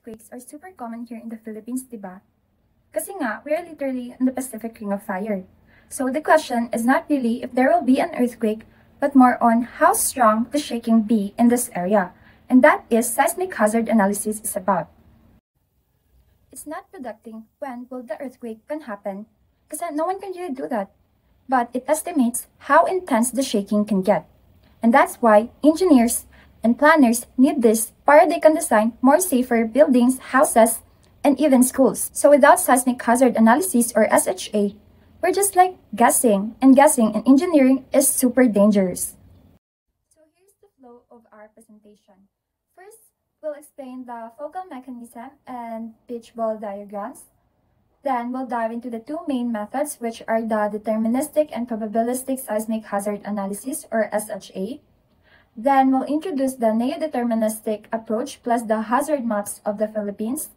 earthquakes are super common here in the Philippines, diba? Kasi nga, we are literally in the Pacific Ring of Fire. So the question is not really if there will be an earthquake, but more on how strong the shaking be in this area. And that is seismic hazard analysis is about. It's not predicting when will the earthquake can happen, kasi no one can really do that. But it estimates how intense the shaking can get. And that's why engineers and planners need this para they can design more safer buildings, houses, and even schools. So without seismic hazard analysis or SHA, we're just like guessing, and guessing in engineering is super dangerous. So here's the flow of our presentation. First, we'll explain the focal mechanism and pitch ball diagrams. Then we'll dive into the two main methods, which are the deterministic and probabilistic seismic hazard analysis or SHA. Then we'll introduce the neo-deterministic approach plus the hazard maps of the Philippines.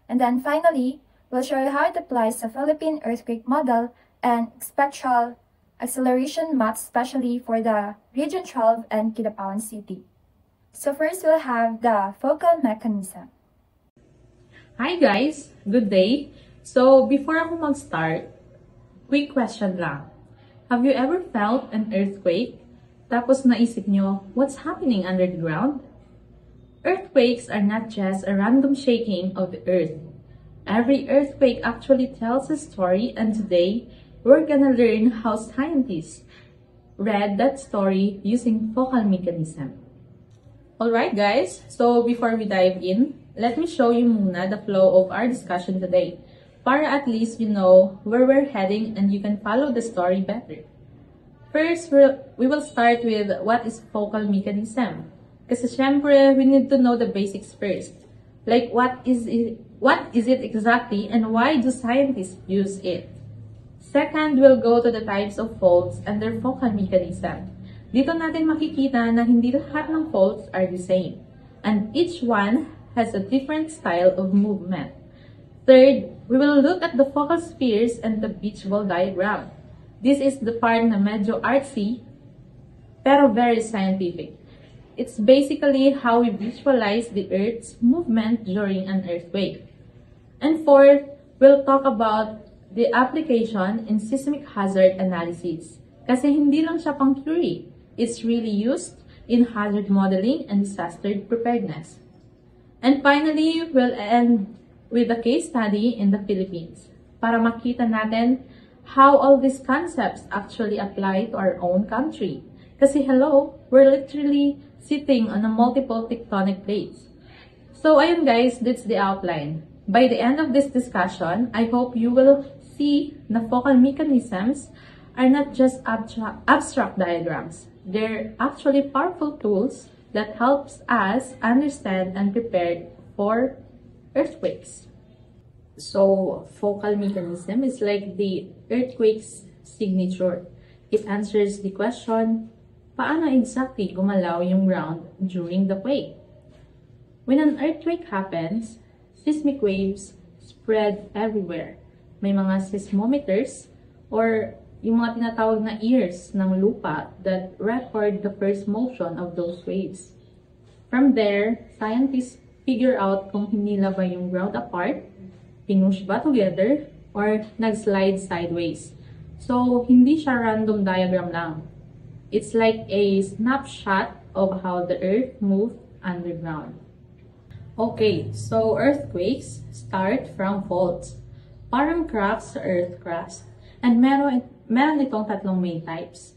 And then finally, we'll show you how it applies to Philippine earthquake model and spectral acceleration maps, especially for the Region 12 and Kidapawan City. So first, we'll have the focal mechanism. Hi guys! Good day! So, before ako mag-start, quick question lang. Have you ever felt an earthquake? Tapos naisip nyo, what's happening under the ground? Earthquakes are not just a random shaking of the earth. Every earthquake actually tells a story, and today, we're gonna learn how scientists read that story using focal mechanism. Alright guys, so before we dive in, let me show you muna the flow of our discussion today, para at least you know where we're heading and you can follow the story better. First, we will start with what is focal mechanism. Kasi syempre, we need to know the basics first. Like, what is it exactly and why do scientists use it? Second, we'll go to the types of faults and their focal mechanism. Dito natin makikita na hindi lahat ng faults are the same. And each one has a different style of movement. Third, we will look at the focal spheres and the beach ball diagram. This is the part na medyo artsy, pero very scientific. It's basically how we visualize the Earth's movement during an earthquake. And fourth, we'll talk about the application in seismic hazard analysis. Kasi hindi lang siya pang theory. It's really used in hazard modeling and disaster preparedness. And finally, we'll end with a case study in the Philippines para makita natin how all these concepts actually apply to our own country. Kasi hello, we're literally sitting on a multiple tectonic plates. So ayun guys, that's the outline. By the end of this discussion, I hope you will see the focal mechanisms are not just abstract diagrams. They're actually powerful tools that helps us understand and prepare for earthquakes. So, focal mechanism is like the earthquake's signature. It answers the question, paano exactly gumalaw yung ground during the quake? When an earthquake happens, seismic waves spread everywhere. May mga seismometers or yung mga tinatawag na ears ng lupa that record the first motion of those waves. From there, scientists figure out kung hinila ba yung ground apart, pinush ba together, or nag-slide sideways. So, hindi siya random diagram lang. It's like a snapshot of how the Earth moved underground. Okay, so earthquakes start from faults. Parang cracks sa Earth crust. And meron itong tatlong main types.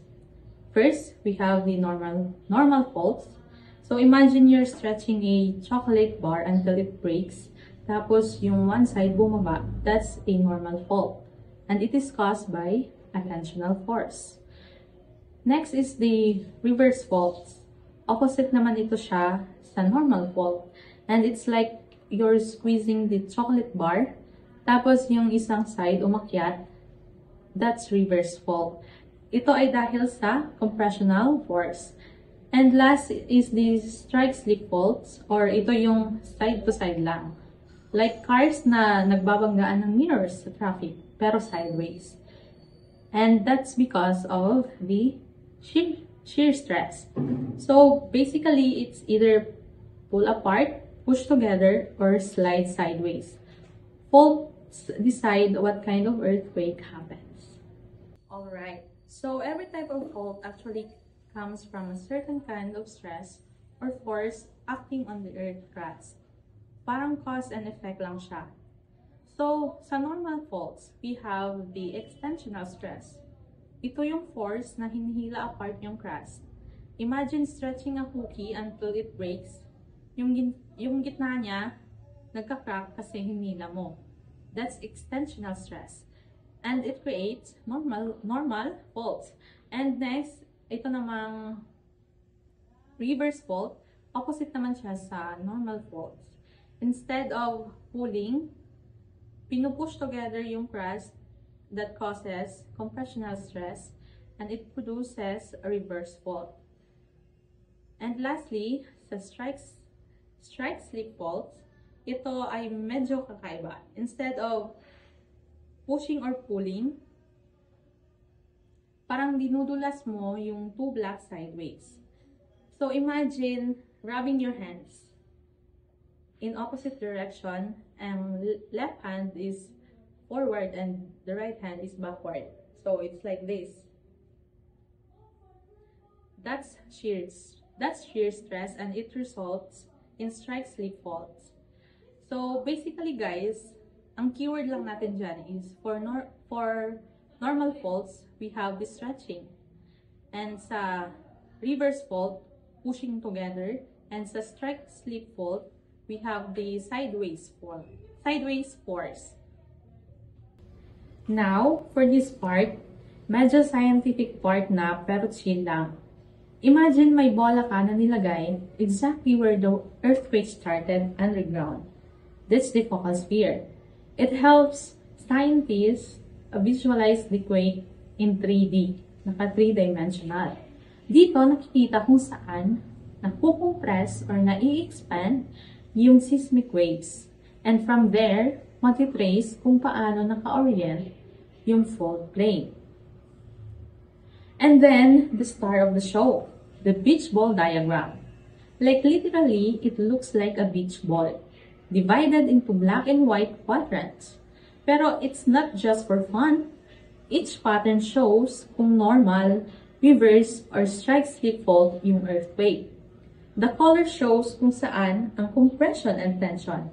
First, we have the normal faults. So, imagine you're stretching a chocolate bar until it breaks. Tapos, yung one side bumaba, that's a normal fault. And it is caused by a tensional force. Next is the reverse faults. Opposite naman ito siya sa normal fault. And it's like you're squeezing the chocolate bar. Tapos, yung isang side umakyat, that's reverse fault. Ito ay dahil sa compressional force. And last is the strike-slip faults, or ito yung side-to-side lang. Like cars na nagbabanggaan ng mirrors sa traffic, pero sideways. And that's because of the shear stress. So basically, it's either pull apart push together, or slide sideways. Faults decide what kind of earthquake happens. Alright, so every type of fault actually comes from a certain kind of stress or force acting on the earth crust. Parang cause and effect lang siya. So, sa normal faults, we have the extensional stress. Ito yung force na hinihila apart yung crust. Imagine stretching a cookie until it breaks. Yung gitna niya, nagka-crack kasi hinila mo. That's extensional stress. And it creates normal faults. And next, ito namang reverse fault. Opposite naman siya sa normal faults. Instead of pulling, pinupush together yung crust that causes compressional stress, and it produces a reverse fault. And lastly, sa strike-slip faults, ito ay medyo kakaiba. Instead of pushing or pulling, parang dinudulas mo yung two blocks sideways. So imagine rubbing your hands in opposite direction, and left hand is forward and the right hand is backward. So it's like this. That's shear stress, and it results in strike-slip faults. So basically guys, ang keyword lang natin dyan is for normal faults, we have the stretching. And sa reverse fault, pushing together. And sa strike-slip fault, we have the sideways force. Now, for this part, medyo scientific part na pero chill lang. Imagine may bola ka na nilagay exactly where the earthquake started underground. That's the focal sphere. It helps scientists visualize the quake in 3D, naka 3-dimensional. Dito nakikita kung saan nakukompress or nai-expand yung seismic waves. And from there, matitrace kung paano naka-orient yung fault plane. And then, the star of the show, the beach ball diagram. Like literally, it looks like a beach ball, divided into black and white quadrants. Pero it's not just for fun. Each pattern shows kung normal, reverse, or strike-slip fault yung earthquake. The color shows kung saan ang compression and tension.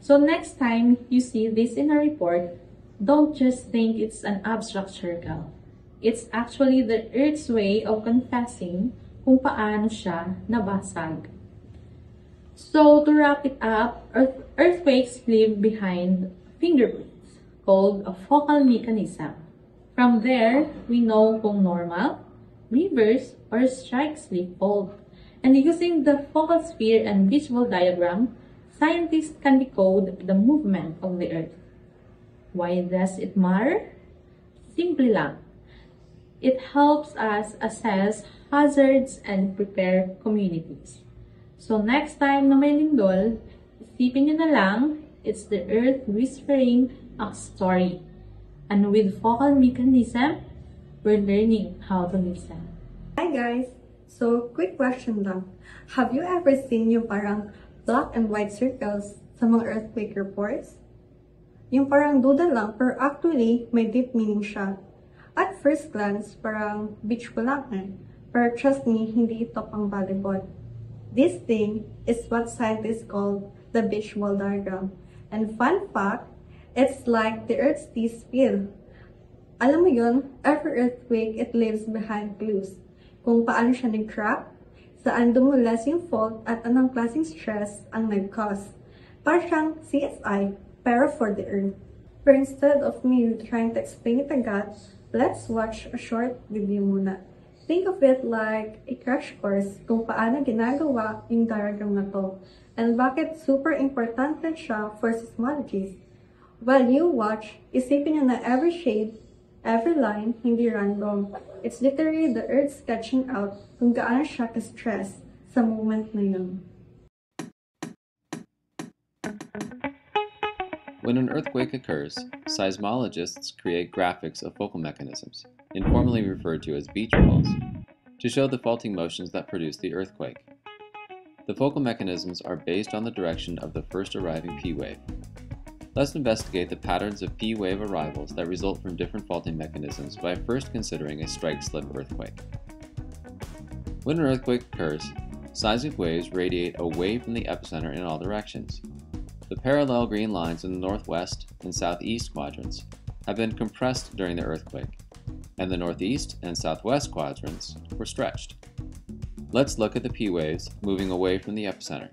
So next time you see this in a report, don't just think it's an abstract circle. It's actually the Earth's way of confessing kung paano siya nabasag. So to wrap it up, earthquakes leave behind fingerprints called a focal mechanism. From there, we know kung normal, reverse, or strike-slip fault. And using the focal sphere and beach ball diagram, scientists can decode the movement of the Earth. Why does it matter? Simple lang. It helps us assess hazards and prepare communities. So next time na may lindol, isipin nyo na lang, it's the Earth whispering a story. And with focal mechanism, we're learning how to listen. Hi guys! So, quick question lang. Have you ever seen yung parang black and white circles sa mga earthquake reports? Yung parang duda lang, pero actually, may deep meaning siya. At first glance, parang beach ko lang eh. Pero trust me, hindi ito pang volleyball. This thing is what scientists call the beach ball diagram. And fun fact, it's like the Earth's T-spill. Alam mo yun, every earthquake, it leaves behind clues. Kung paano siya nag-crack, saan dumulas yung fault at anong klaseng stress ang nag-cause. Parang siyang CSI, pero for the Earth. But instead of me trying to explain it agad, let's watch a short video muna. Think of it like a crash course kung paano ginagawa yung diagram na to, and bakit super importante siya for seismologists. While you watch, isipin nyo na every shade, every line, hindi random. It's literally the Earth sketching out kung gaano siya ka-stress sa moment na yun. When an earthquake occurs, seismologists create graphics of focal mechanisms, informally referred to as beach balls, to show the faulting motions that produce the earthquake. The focal mechanisms are based on the direction of the first arriving P wave. Let's investigate the patterns of P wave arrivals that result from different faulting mechanisms by first considering a strike-slip earthquake. When an earthquake occurs, seismic waves radiate away from the epicenter in all directions. The parallel green lines in the northwest and southeast quadrants have been compressed during the earthquake, and the northeast and southwest quadrants were stretched. Let's look at the P waves moving away from the epicenter.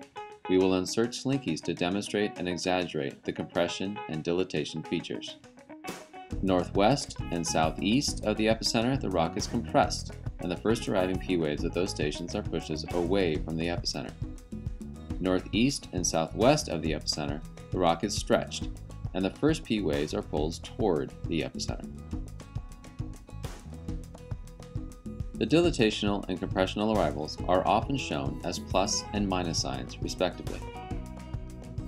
We will insert slinkies to demonstrate and exaggerate the compression and dilatation features. Northwest and southeast of the epicenter, the rock is compressed, and the first arriving P waves at those stations are pushes away from the epicenter. Northeast and southwest of the epicenter, the rock is stretched, and the first P waves are pulls toward the epicenter. The dilatational and compressional arrivals are often shown as plus and minus signs, respectively.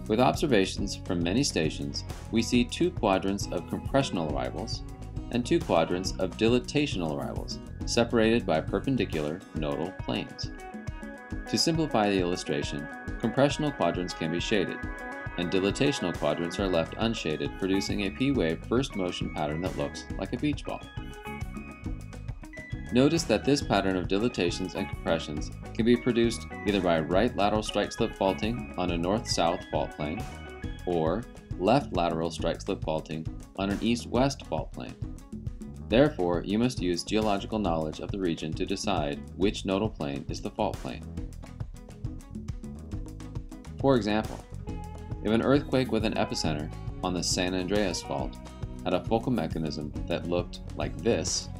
With observations from many stations, we see two quadrants of compressional arrivals and two quadrants of dilatational arrivals, separated by perpendicular nodal planes. To simplify the illustration, compressional quadrants can be shaded, and dilatational quadrants are left unshaded, producing a P-wave first motion pattern that looks like a beach ball. Notice that this pattern of dilatations and compressions can be produced either by right lateral strike-slip faulting on a north-south fault plane, or left lateral strike-slip faulting on an east-west fault plane. Therefore, you must use geological knowledge of the region to decide which nodal plane is the fault plane. For example, if an earthquake with an epicenter on the San Andreas Fault had a focal mechanism that looked like this,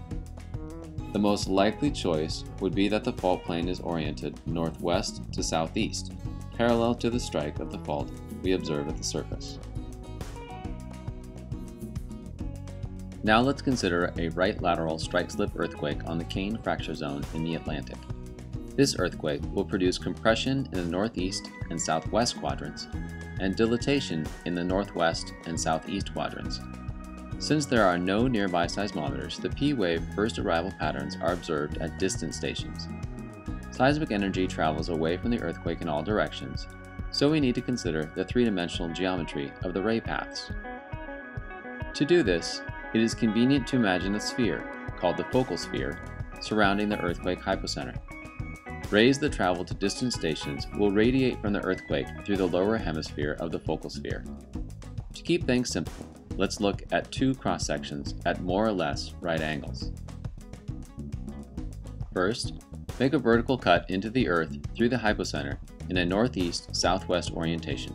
the most likely choice would be that the fault plane is oriented northwest to southeast, parallel to the strike of the fault we observe at the surface. Now let's consider a right lateral strike-slip earthquake on the Kane fracture zone in the Atlantic. This earthquake will produce compression in the northeast and southwest quadrants and dilatation in the northwest and southeast quadrants. Since there are no nearby seismometers, the P-wave first arrival patterns are observed at distant stations. Seismic energy travels away from the earthquake in all directions, so we need to consider the three-dimensional geometry of the ray paths. To do this, it is convenient to imagine a sphere, called the focal sphere, surrounding the earthquake hypocenter. Rays that travel to distant stations will radiate from the earthquake through the lower hemisphere of the focal sphere. To keep things simple, let's look at two cross-sections at more or less right angles. First, make a vertical cut into the Earth through the hypocenter in a northeast-southwest orientation.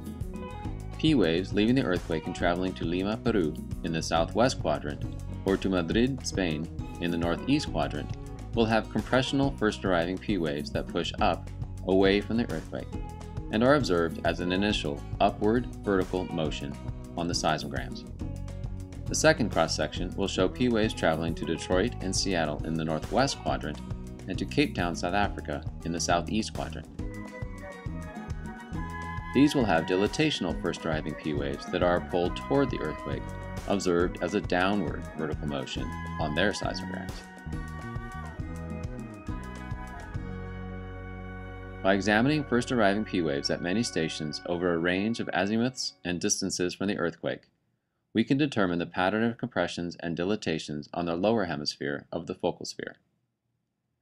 P waves leaving the earthquake and traveling to Lima, Peru in the southwest quadrant, or to Madrid, Spain in the northeast quadrant, will have compressional first arriving P waves that push up away from the earthquake and are observed as an initial upward vertical motion on the seismograms. The second cross-section will show P waves traveling to Detroit and Seattle in the northwest quadrant and to Cape Town, South Africa in the southeast quadrant. These will have dilatational first arriving P waves that are pulled toward the earthquake, observed as a downward vertical motion on their seismograms. By examining first arriving P waves at many stations over a range of azimuths and distances from the earthquake, we can determine the pattern of compressions and dilatations on the lower hemisphere of the focal sphere.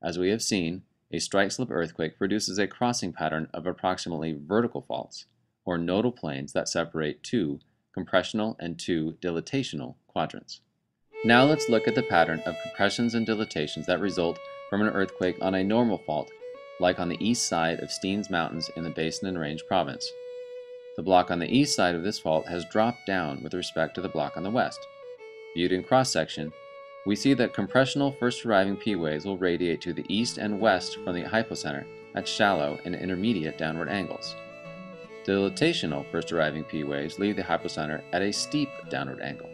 As we have seen, a strike-slip earthquake produces a crossing pattern of approximately vertical faults, or nodal planes that separate two compressional and two dilatational quadrants. Now let's look at the pattern of compressions and dilatations that result from an earthquake on a normal fault, like on the east side of Steens Mountains in the Basin and Range Province. The block on the east side of this fault has dropped down with respect to the block on the west. Viewed in cross-section, we see that compressional first arriving P waves will radiate to the east and west from the hypocenter at shallow and intermediate downward angles. Dilatational first arriving P waves leave the hypocenter at a steep downward angle.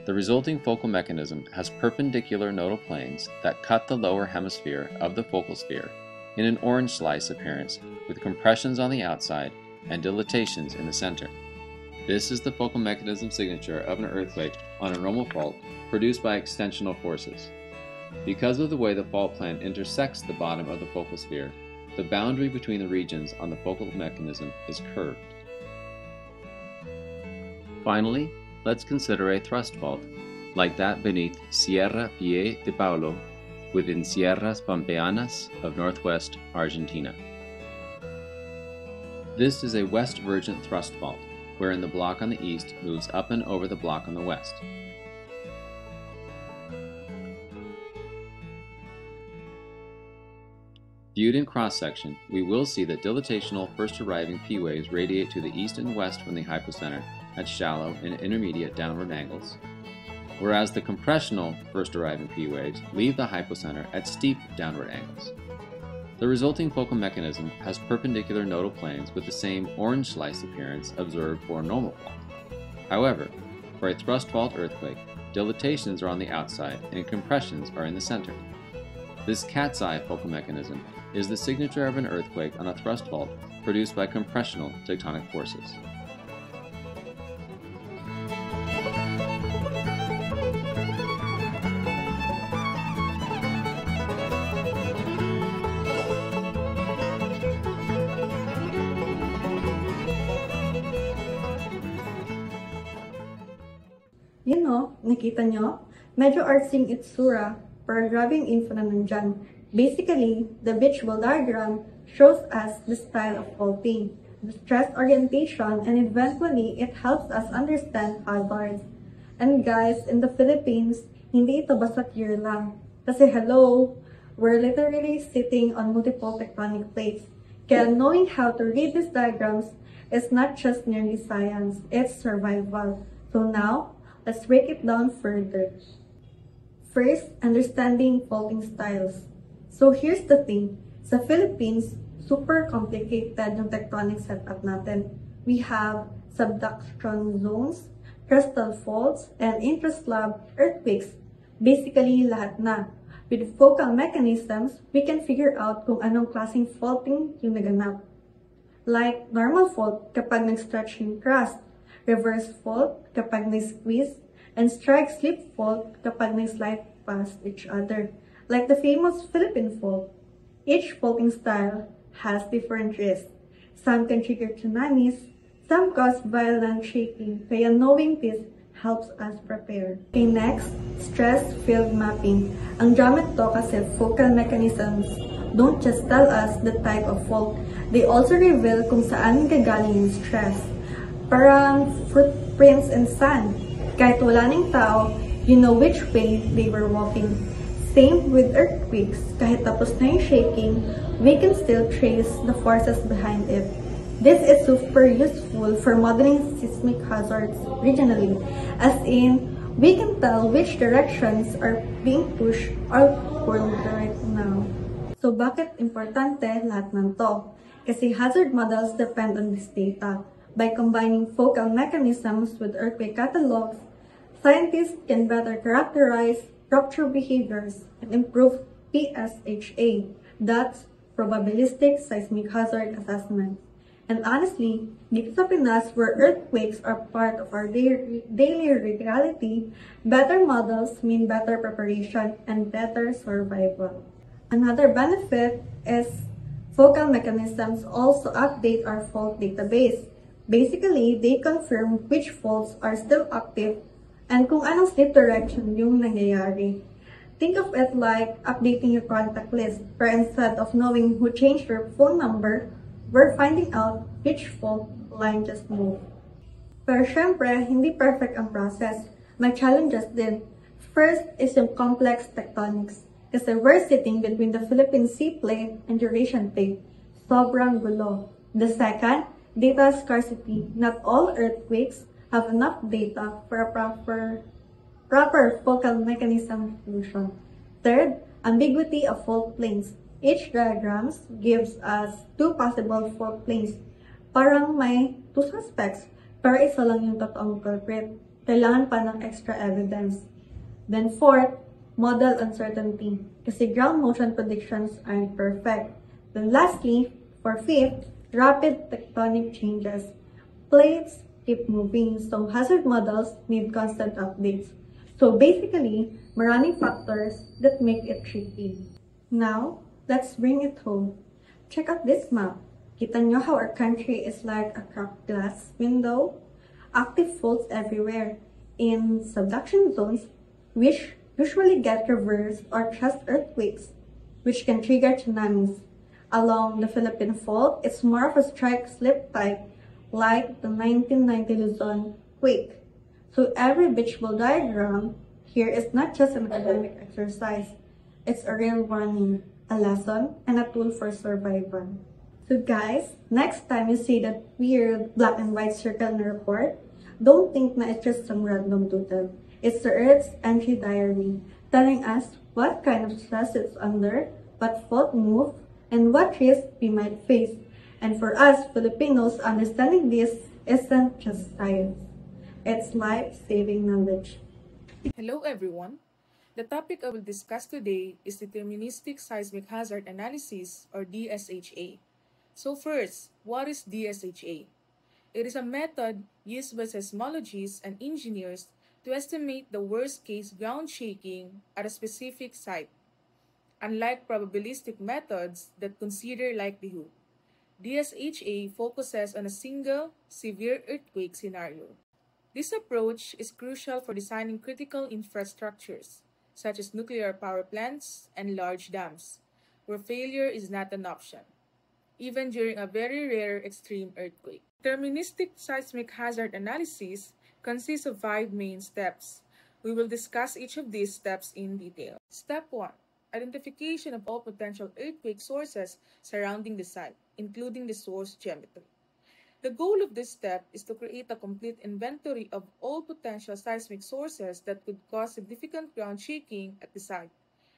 The resulting focal mechanism has perpendicular nodal planes that cut the lower hemisphere of the focal sphere in an orange slice appearance with compressions on the outside and dilatations in the center. This is the focal mechanism signature of an earthquake on a normal fault produced by extensional forces. Because of the way the fault plane intersects the bottom of the focal sphere, the boundary between the regions on the focal mechanism is curved. Finally, let's consider a thrust fault, like that beneath Sierra Pie de Paulo within Sierras Pampeanas of northwest Argentina. This is a west vergent thrust fault, wherein the block on the east moves up and over the block on the west. Viewed in cross-section, we will see that dilatational first-arriving P waves radiate to the east and west from the hypocenter at shallow and intermediate downward angles, whereas the compressional first-arriving P waves leave the hypocenter at steep downward angles. The resulting focal mechanism has perpendicular nodal planes with the same orange slice appearance observed for a normal fault. However, for a thrust fault earthquake, dilatations are on the outside and compressions are in the center. This cat's eye focal mechanism is the signature of an earthquake on a thrust fault produced by compressional tectonic forces. You know, nakita nyo? Medyo artsing itsura, pero grabing info na nandyan. Basically, the visual diagram shows us the style of faulting, the stress orientation, and eventually, it helps us understand hazards. And guys, in the Philippines, hindi ito basta clear lang. Kasi hello, we're literally sitting on multiple tectonic plates. Kaya knowing how to read these diagrams is not just merely science, it's survival. So now, let's break it down further. First, understanding faulting styles. So here's the thing, sa Philippines, super complicated yung tectonic setup natin. We have subduction zones, crustal faults, and intraslab earthquakes. Basically, lahat na. With focal mechanisms, we can figure out kung anong klaseng faulting yung naganap. Like normal fault kapag nag-stretch yung crust, reverse fault kapag nag-squeeze, and strike-slip fault kapag nag-slide past each other. Like the famous Philippine fault, each faulting style has different risks. Some can trigger tsunamis, some cause violent shaking, kaya knowing this helps us prepare. Okay, next, stress field mapping. Ang gamit to kasi focal mechanisms don't just tell us the type of fault, they also reveal kung saan gagaling yung stress. Parang footprints in sand. Kahit wala ng tao, you know which way they were walking. Same with earthquakes, kahit tapos na yung shaking, we can still trace the forces behind it. This is super useful for modeling seismic hazards regionally, as in, we can tell which directions are being pushed or pulled right now. So bakit importante lahat ng to? Kasi hazard models depend on this data. By combining focal mechanisms with earthquake catalogs, scientists can better characterize rupture behaviors and improve PSHA, that's probabilistic seismic hazard assessment. And honestly, dito sa Pinas, where earthquakes are part of our daily reality, better models mean better preparation and better survival. Another benefit is focal mechanisms also update our fault database. Basically, they confirm which faults are still active and kung anong slip direction yung nangyayari. Think of it like updating your contact list, where instead of knowing who changed your phone number, we're finding out which fault line just moved. Pero syempre, hindi perfect ang process. May challenges din. First is yung complex tectonics. Kasi we're sitting between the Philippine Sea Plate and Eurasian Plate. Sobrang gulo. The second, data scarcity. Not all earthquakes have enough data for a proper focal mechanism solution. Third, ambiguity of fault planes. Each diagrams gives us two possible fault planes. Parang may two suspects, pero isa lang yung totoong culprit. Kailangan pa ng extra evidence. Then fourth, model uncertainty. Kasi ground motion predictions aren't perfect. Then lastly, for fifth, rapid tectonic changes. Plates keep moving, so hazard models need constant updates. So basically, maraming factors that make it tricky. Now, let's bring it home. Check out this map. Kita nyo how our country is like a cracked glass window? Active faults everywhere. In subduction zones, which usually get reversed or thrust earthquakes, which can trigger tsunamis. Along the Philippine Fault, it's more of a strike-slip type, like the 1990 Luzon quake. So every beach ball diagram here is not just an academic exercise. It's a real warning, a lesson, and a tool for survival. So guys, next time you see that weird black and white circle in the report, don't think na it's just some random doodle. It's the Earth's entry diary, telling us what kind of stress it's under, what fault move, and what risk we might face. And for us Filipinos, understanding this isn't just science. It's life-saving knowledge. Hello everyone. The topic I will discuss today is deterministic seismic hazard analysis, or DSHA. So first, what is DSHA? It is a method used by seismologists and engineers to estimate the worst-case ground shaking at a specific site. Unlike probabilistic methods that consider likelihood, DSHA focuses on a single, severe earthquake scenario. This approach is crucial for designing critical infrastructures, such as nuclear power plants and large dams, where failure is not an option, even during a very rare extreme earthquake. Deterministic seismic hazard analysis consists of 5 main steps. We will discuss each of these steps in detail. Step 1. Identification of all potential earthquake sources surrounding the site, including the source geometry. The goal of this step is to create a complete inventory of all potential seismic sources that could cause significant ground shaking at the site.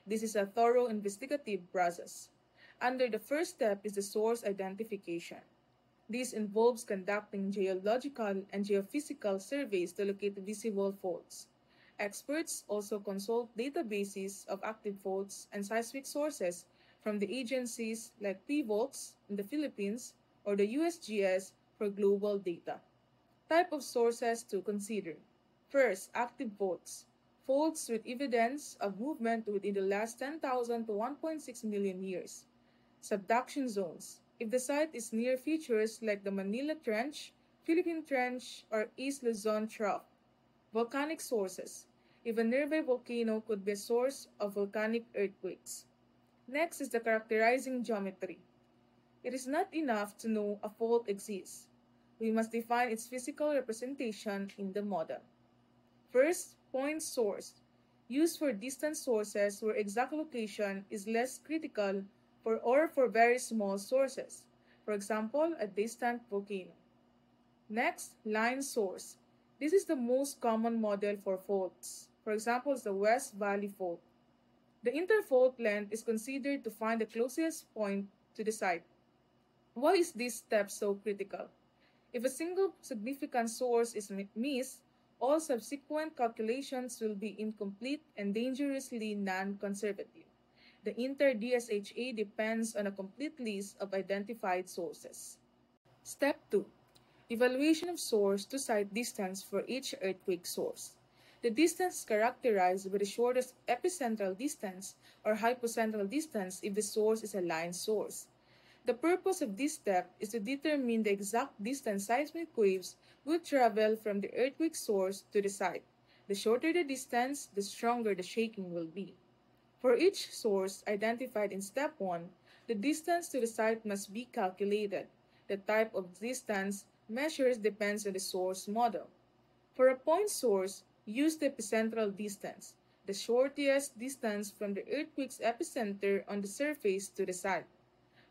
This is a thorough investigative process. Under the first step is the source identification. This involves conducting geological and geophysical surveys to locate visible faults. Experts also consult databases of active faults and seismic sources from the agencies like PVOLTS in the Philippines or the USGS for global data. Type of sources to consider. First, active faults. Faults with evidence of movement within the last 10,000 to 1.6 million years. Subduction zones. If the site is near features like the Manila Trench, Philippine Trench, or East Luzon Trough. Volcanic sources. If a nearby volcano could be a source of volcanic earthquakes. Next is the characterizing geometry. It is not enough to know a fault exists. We must define its physical representation in the model. First, point source. Used for distant sources where exact location is less critical or for very small sources. For example, a distant volcano. Next, line source. This is the most common model for faults. For example, the West Valley Fault. The interfault length is considered to find the closest point to the site. Why is this step so critical? If a single significant source is missed, all subsequent calculations will be incomplete and dangerously non-conservative. The inter-DSHA depends on a complete list of identified sources. Step 2. Evaluation of source to site distance for each earthquake source. The distance is characterized by the shortest epicentral distance or hypocentral distance if the source is a line source. The purpose of this step is to determine the exact distance seismic waves will travel from the earthquake source to the site. The shorter the distance, the stronger the shaking will be. For each source identified in step 1, the distance to the site must be calculated. The type of distance measured depends on the source model. For a point source, use the epicentral distance, the shortest distance from the earthquake's epicenter on the surface to the site.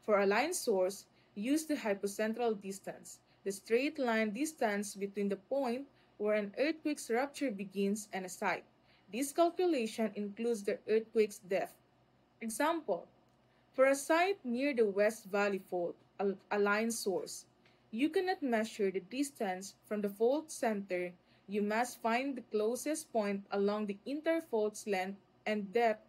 For a line source, use the hypocentral distance, the straight line distance between the point where an earthquake's rupture begins and a site. This calculation includes the earthquake's depth. Example, for a site near the West Valley Fault, a line source, you cannot measure the distance from the fault center. You must find the closest point along the interfault's length and depth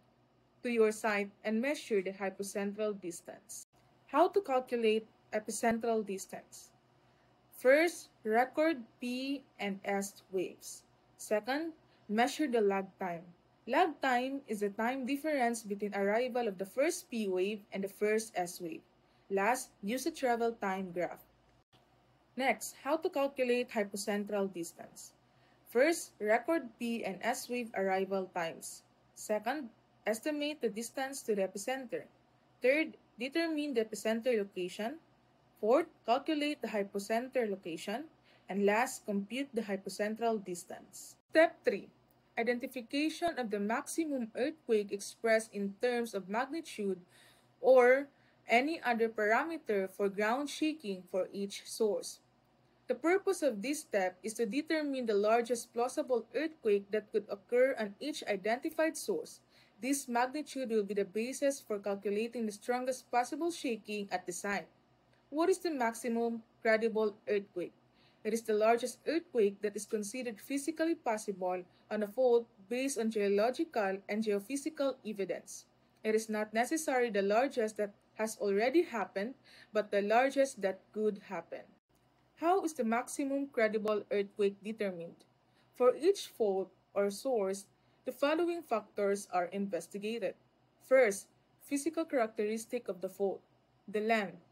to your site and measure the hypocentral distance. How to calculate epicentral distance? First, record P and S waves. Second, measure the lag time. Lag time is the time difference between arrival of the first P wave and the first S wave. Last, use a travel time graph. Next, how to calculate hypocentral distance. First, record P and S wave arrival times. Second, estimate the distance to the epicenter. Third, determine the epicenter location. Fourth, calculate the hypocenter location. And last, compute the hypocentral distance. Step 3. Identification of the maximum earthquake expressed in terms of magnitude or any other parameter for ground shaking for each source. The purpose of this step is to determine the largest plausible earthquake that could occur on each identified source. This magnitude will be the basis for calculating the strongest possible shaking at the site. What is the maximum credible earthquake? It is the largest earthquake that is considered physically possible on a fault based on geological and geophysical evidence. It is not necessarily the largest that has already happened, but the largest that could happen. How is the maximum credible earthquake determined? For each fault or source, the following factors are investigated. First, physical characteristic of the fault. The length.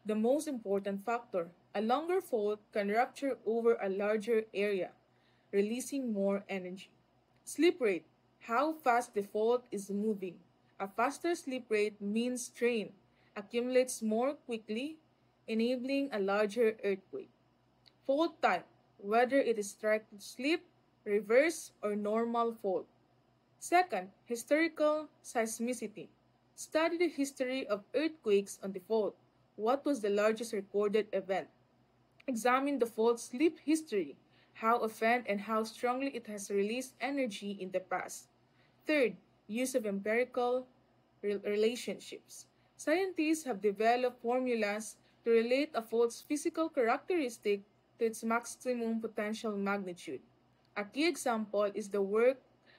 The most important factor. A longer fault can rupture over a larger area, releasing more energy. Slip rate. How fast the fault is moving. A faster slip rate means strain accumulates more quickly, enabling a larger earthquake. Fault type, whether it is strike slip, reverse, or normal fault. Second, historical seismicity. Study the history of earthquakes on the fault. What was the largest recorded event? Examine the fault slip history, how often and how strongly it has released energy in the past. Third, use of empirical relationships. Scientists have developed formulas to relate a fault's physical characteristic to its maximum potential magnitude. A key example is the work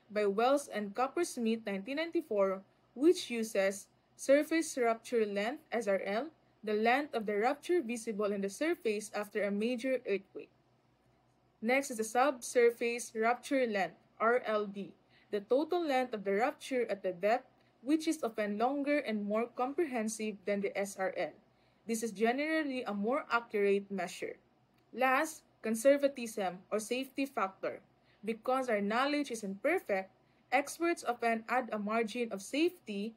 by Wells and Coppersmith 1994, which uses surface rupture length SRL, the length of the rupture visible in the surface after a major earthquake. Next is the subsurface rupture length RLD, the total length of the rupture at the depth, which is often longer and more comprehensive than the SRL. This is generally a more accurate measure. Last, conservatism or safety factor. Because our knowledge is imperfect, experts often add a margin of safety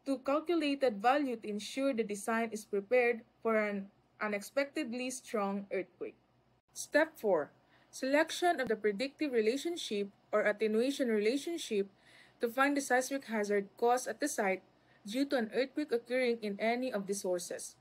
to calculated value to ensure the design is prepared for an unexpectedly strong earthquake. Step 4. Selection of the predictive relationship or attenuation relationship to find the seismic hazard caused at the site due to an earthquake occurring in any of the sources.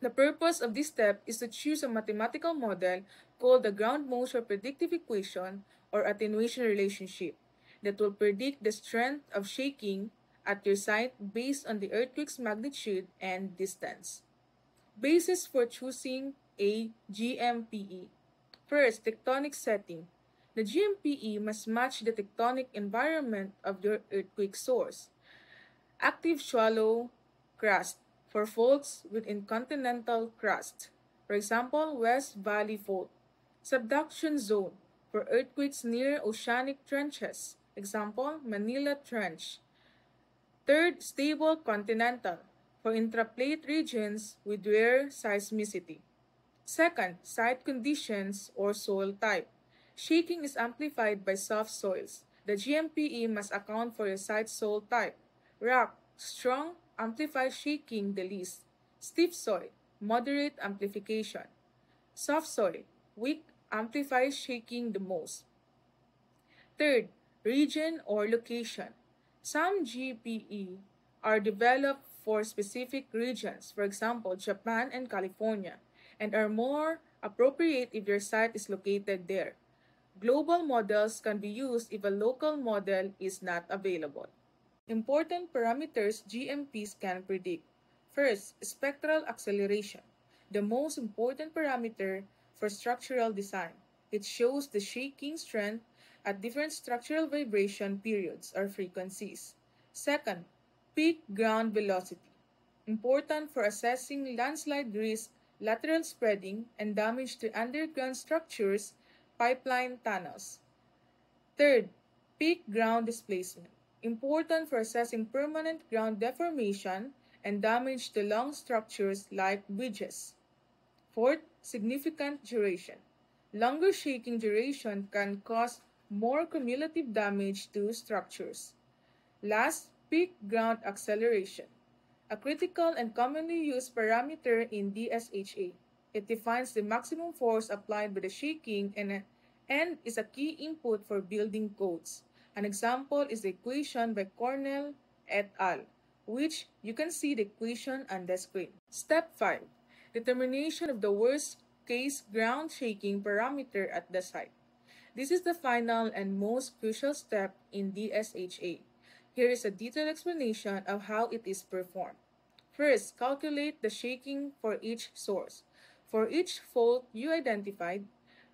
The purpose of this step is to choose a mathematical model called the ground motion predictive equation or attenuation relationship that will predict the strength of shaking at your site based on the earthquake's magnitude and distance. Basis for choosing a GMPE. First, tectonic setting. The GMPE must match the tectonic environment of your earthquake source. Active shallow crust for faults within continental crust. For example, West Valley Fault. Subduction zone for earthquakes near oceanic trenches. Example, Manila Trench. Third, stable continental for intraplate regions with rare seismicity. Second, site conditions or soil type. Shaking is amplified by soft soils. The GMPE must account for your site soil type. Rock, strong, amplifies shaking the least. Stiff soil, moderate amplification. Soft soil, weak, amplifies shaking the most. Third, region or location. Some GPE are developed for specific regions, for example, Japan and California, and are more appropriate if your site is located there. Global models can be used if a local model is not available. Important parameters GMPs can predict. First, spectral acceleration, the most important parameter for structural design. It shows the shaking strength at different structural vibration periods or frequencies. Second, peak ground velocity, important for assessing landslide risk, lateral spreading, and damage to underground structures, pipeline tunnels. Third, peak ground displacement, important for assessing permanent ground deformation and damage to long structures like bridges. Fourth, significant duration. Longer shaking duration can cause more cumulative damage to structures. Last, peak ground acceleration, a critical and commonly used parameter in DSHA. It defines the maximum force applied by the shaking and is a key input for building codes. An example is the equation by Cornell et al., which you can see the equation on the screen. Step 5. Determination of the worst case ground shaking parameter at the site. This is the final and most crucial step in DSHA. Here is a detailed explanation of how it is performed. First, calculate the shaking for each source. For each fault you identified,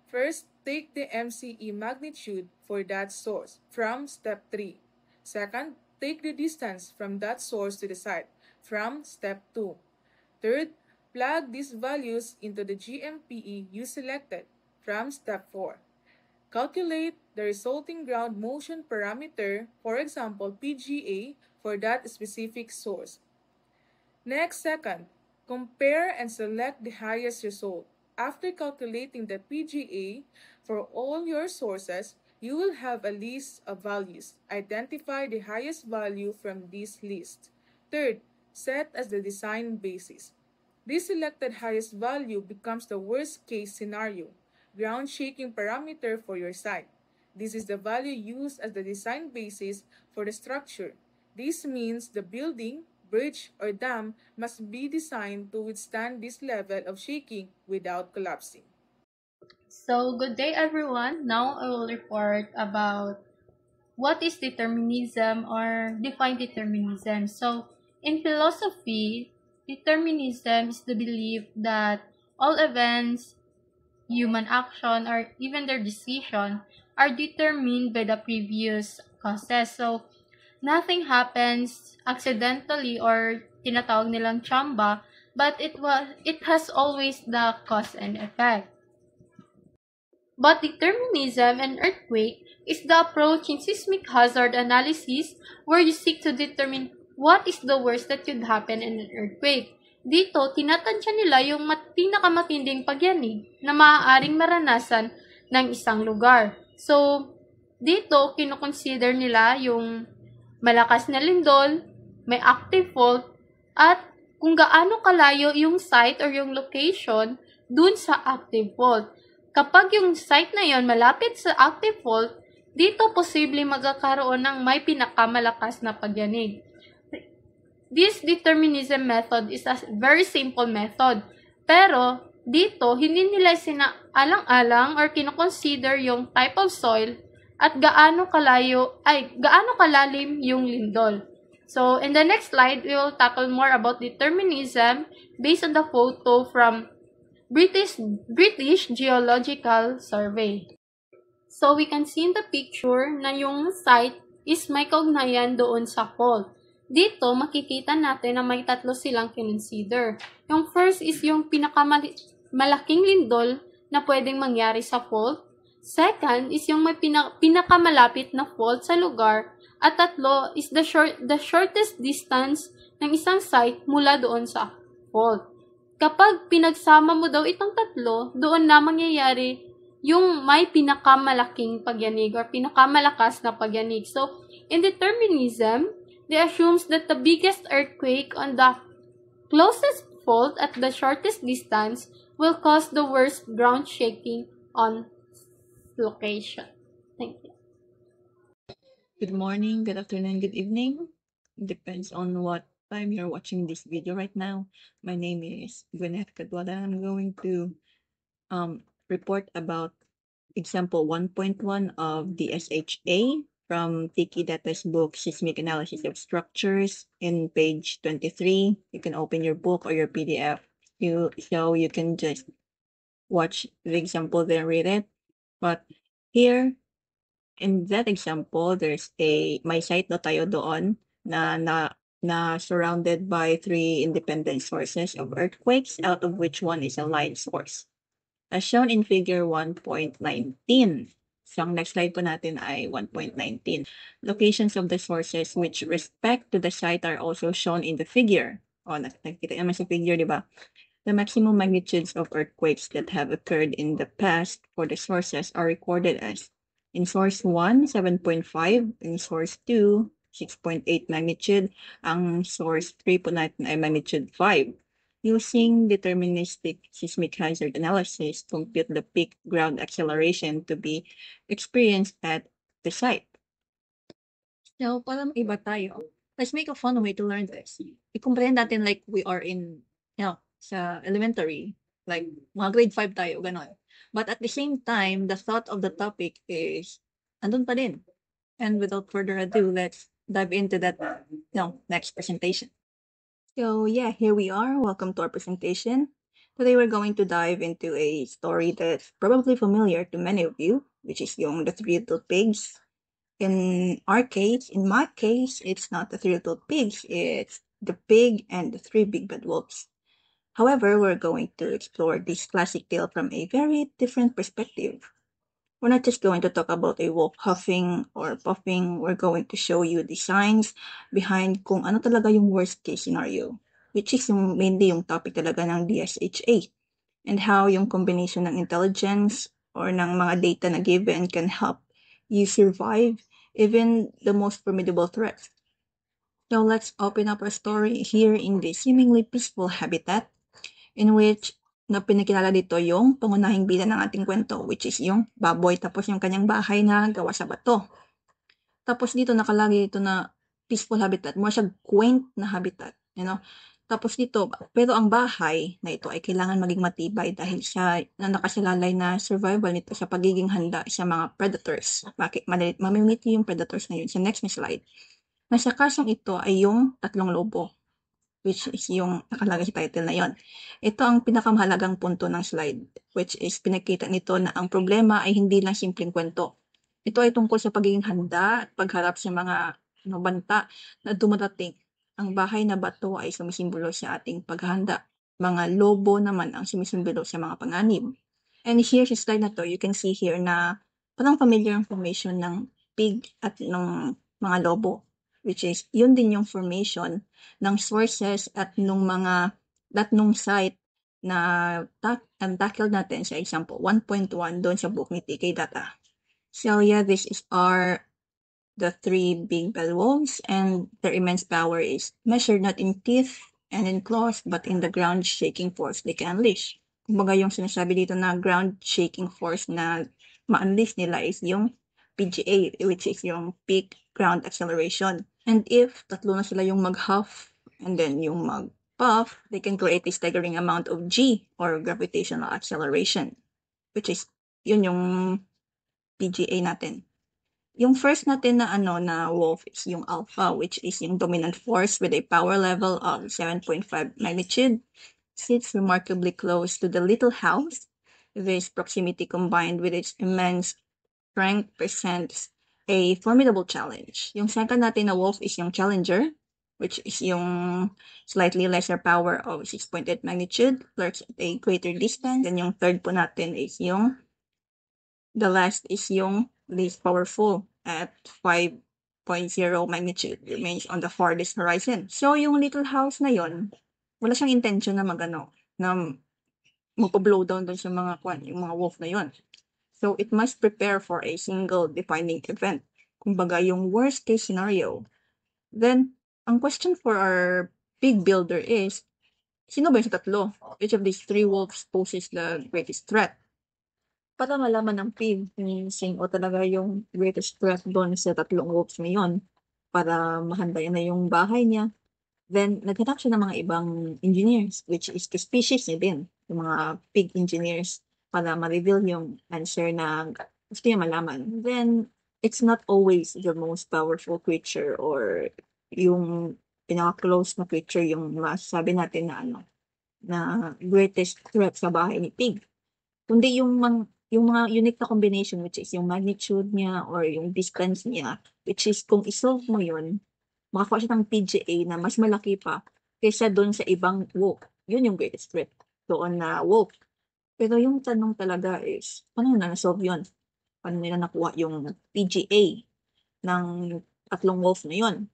first take the MCE magnitude for that source from step 3. Second, take the distance from that source to the site from step 2. Third, plug these values into the GMPE you selected from step 4. Calculate the resulting ground motion parameter, for example PGA, for that specific source. Next, second, compare and select the highest result. After calculating the PGA for all your sources, you will have a list of values. Identify the highest value from this list. Third, set as the design basis. This selected highest value becomes the worst case scenario, ground shaking parameter for your site. This is the value used as the design basis for the structure. This means the building, bridge, or dam must be designed to withstand this level of shaking without collapsing. So, good day everyone. Now I will report about what is determinism or define determinism. So, in philosophy, determinism is the belief that all events, human action, or even their decision are determined by the previous causes. So, nothing happens accidentally or tinatawag nilang chamba, but it has always the cause and effect. But determinism and earthquake is the approach in seismic hazard analysis where you seek to determine what is the worst that could happen in an earthquake. Dito, tinatansya nila yung pinakamatinding pagyanig na maaaring maranasan ng isang lugar. So, dito, kinoconsider nila yung malakas na lindol, may active fault, at kung gaano kalayo yung site or yung location dun sa active fault. Kapag yung site na yon malapit sa active fault, dito posible magkakaroon ng may pinakamalakas na pagyanig. This determinism method is a very simple method. Pero, dito, hindi nila sinaalang-alang or kinoconsider yung type of soil at gaano kalalim yung lindol. So, in the next slide, we will tackle more about determinism based on the photo from British Geological Survey. So, we can see in the picture na yung site is may kaugnayan doon sa fault. Dito, makikita natin na may tatlo silang kinonsider. Yung first is yung pinakamalaking lindol na pwedeng mangyari sa fault. Second is yung may pinakamalapit na fault sa lugar. At tatlo is the shortest distance ng isang site mula doon sa fault. Kapag pinagsama mo daw itong tatlo, doon na mangyayari yung may pinakamalaking pagyanig or pinakamalakas na pagyanig. So, in determinism, they assumes that the biggest earthquake on the closest fault at the shortest distance will cause the worst ground shaking on location. Thank you. Good morning, good afternoon, good evening. Depends on what time you're watching this video right now. My name is Gwyneth Cadwada and I'm going to report about example 1.1 of the SHA from Tiki Data's book, Seismic Analysis of Structures, in page 23. You can open your book or your PDF. So you can just watch the example there, read it. But here, in that example, there's may site na tayo doon na surrounded by 3 independent sources of earthquakes, out of which one is a line source, as shown in figure 1.19. So, ang next slide po natin ay 1.19. Locations of the sources which respect to the site are also shown in the figure. Nakikita naman sa figure, di ba? The maximum magnitudes of earthquakes that have occurred in the past for the sources are recorded as in source 1, 7.5, in source 2, 6.8 magnitude, ang source 3 po natin ay magnitude 5. Using deterministic seismic hazard analysis, compute the peak ground acceleration to be experienced at the site. So, para iba tayo, let's make a fun way to learn this. I-comprehend natin like we are in, sa elementary, like mga grade 5 tayo, ganon. But at the same time, the thought of the topic is, andun pa din. And without further ado, let's dive into that, next presentation. So yeah, here we are. Welcome to our presentation. Today we're going to dive into a story that's probably familiar to many of you, which is yung The Three Little Pigs. In my case, it's not the Three Little Pigs, it's the pig and the three big bad wolves. However, we're going to explore this classic tale from a very different perspective. We're not just going to talk about a wolf huffing or puffing, we're going to show you the signs behind kung ano talaga yung worst case scenario, which is mainly yung topic talaga ng DSHA, and how yung combination ng intelligence or ng mga data na given can help you survive even the most formidable threats. So let's open up our story here in the seemingly peaceful habitat in which na pinakilala dito yung pangunahing bida ng ating kwento, which is yung baboy, tapos yung kanyang bahay na gawa sa bato. Tapos dito nakalagay dito na peaceful habitat, more siya quaint na habitat, Tapos dito, pero ang bahay na ito ay kailangan maging matibay dahil siya na nakasalalay na survival nito sa pagiging handa sa mga predators. Bakit? Mamimit yung predators na yun sa next na slide. Nasa kasang ito ay yung tatlong lobo, which is yung nakalagay sa title na yon. Ito ang pinakamahalagang punto ng slide, which is pinakita nito na ang problema ay hindi lang simpleng kwento. Ito ay tungkol sa pagiging handa at pagharap sa mga banta na dumarating. Ang bahay na bato ay sumisimbolo sa ating paghahanda. Mga lobo naman ang sumisimbolo sa mga panganib. And here sa slide na to, you can see here na parang familiar ang formation ng pig at ng mga lobo, which is yun din yung formation ng sources at nung site na tackled natin sa example 1.1 doon sa book ni TK Data. So yeah, this is the three big bad wolves, and their immense power is measured not in teeth and in claws, but in the ground-shaking force they can unleash. Kumbaga yung sinasabi dito na ground-shaking force na ma-unleash nila is yung PGA, which is yung peak ground acceleration. And if tatlo na sila yung mag-huff and then yung mag-puff, they can create a staggering amount of G, or gravitational acceleration, which is yun yung PGA natin. Yung first natin na wolf is yung alpha, which is yung dominant force with a power level of 7.5 magnitude. Sits remarkably close to the little house. This proximity combined with its immense strength presents a formidable challenge. Yung second natin na wolf is yung challenger, which is yung slightly lesser power of 6.8 magnitude, lurks at a greater distance. And yung third po natin is the last is yung least powerful at 5.0 magnitude, remains on the farthest horizon. So, yung little house na yon, wala siyang intention na na magpa-blow down doon sa yung mga wolf na yon. So, it must prepare for a single defining event. Kumbaga, yung worst case scenario. Then, ang question for our pig builder is, sino ba yung sa tatlo? Which of these three wolves poses the greatest threat? Para malaman ng pig o talaga yung greatest threat doon sa tatlong wolves na yun, para mahanda na yung bahay niya. Then, naghanap siya ng mga ibang engineers, which is the species niya din, yung mga pig engineers, para ma-reveal yung answer na gusto niya malaman. Then, it's not always the most powerful creature or yung pinaka-close na creature yung masasabi natin na greatest threat sa bahay ni pig. Kundi yung mga unique na combination, which is yung magnitude niya or yung distance niya, which is kung isolve mo yun, makakuha siya ng PGA na mas malaki pa kaysa doon sa ibang wolf. Yun yung greatest threat doon na wolf. Pero yung tanong talaga is, paano na na-solve yun? Paano nila nakuha yung PGA ng tatlong wolf na yun?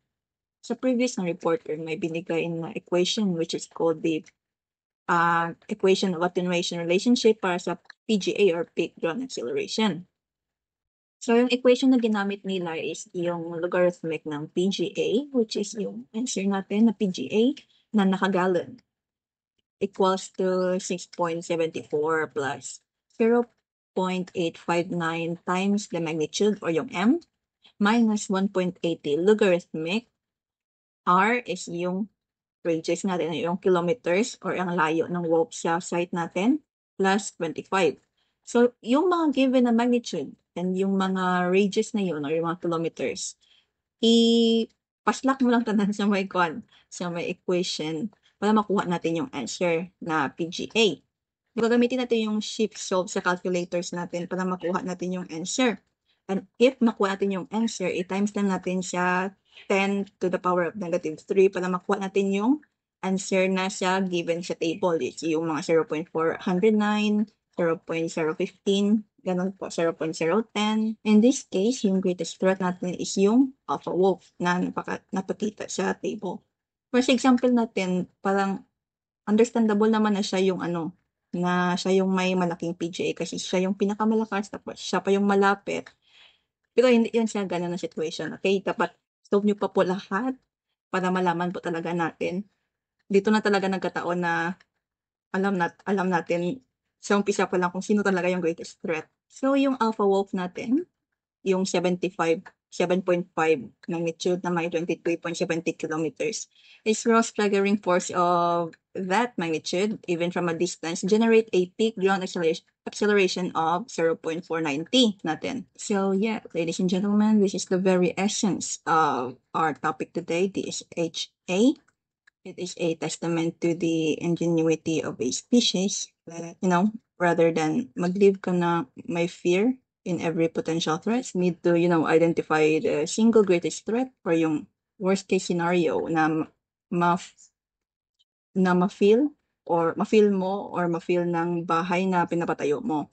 Sa previous na reporter, may binigay na equation which is called the equation of attenuation relationship para sa PGA or peak ground acceleration. So, yung equation na ginamit nila is yung logarithmic ng PGA, which is yung answer natin na PGA na nakagalon equals to 6.74 plus 0.859 times the magnitude or yung M minus 1.80 logarithmic. R is yung radius natin, yung kilometers or ang layo ng warp sa site natin plus 25. So, yung mga given na magnitude and yung mga radius na yun or yung mga kilometers, paslak mo lang tanan sa may equation para makuha natin yung answer na PGA. Gagamitin natin yung shift solve sa calculators natin para makuha natin yung answer. And if makuha natin yung answer, i-times lang natin sa 10 to the power of negative 3 para makuha natin yung answer na sa given sa table. It's yung mga 0.409, 0.015, ganun po, 0.010. In this case, yung greatest threat natin is yung alpha wolf na napakita sa table. For example natin, parang understandable naman na siya yung na siya yung may malaking PGA kasi siya yung pinakamalakas, tapos siya pa yung malapit. Pero hindi yun siya ganun na situation. Okay, dapat solve nyo pa po lahat para malaman po talaga natin. Dito na talaga nagkataon na alam natin sa umpisa pa lang kung sino talaga yung greatest threat. So, yung alpha wolf natin, yung 7.5 magnitude na may 23.70 kilometers, is raw staggering force of that magnitude, even from a distance, generate a peak ground acceleration of 0.490 natin. So, yeah, ladies and gentlemen, this is the very essence of our topic today, DSHA. It is a testament to the ingenuity of a species that, rather than mag-live ka na may fear in every potential threat, need to, identify the single greatest threat or yung worst case scenario na ma-feel mo or ma-feel ng bahay na pinapatayo mo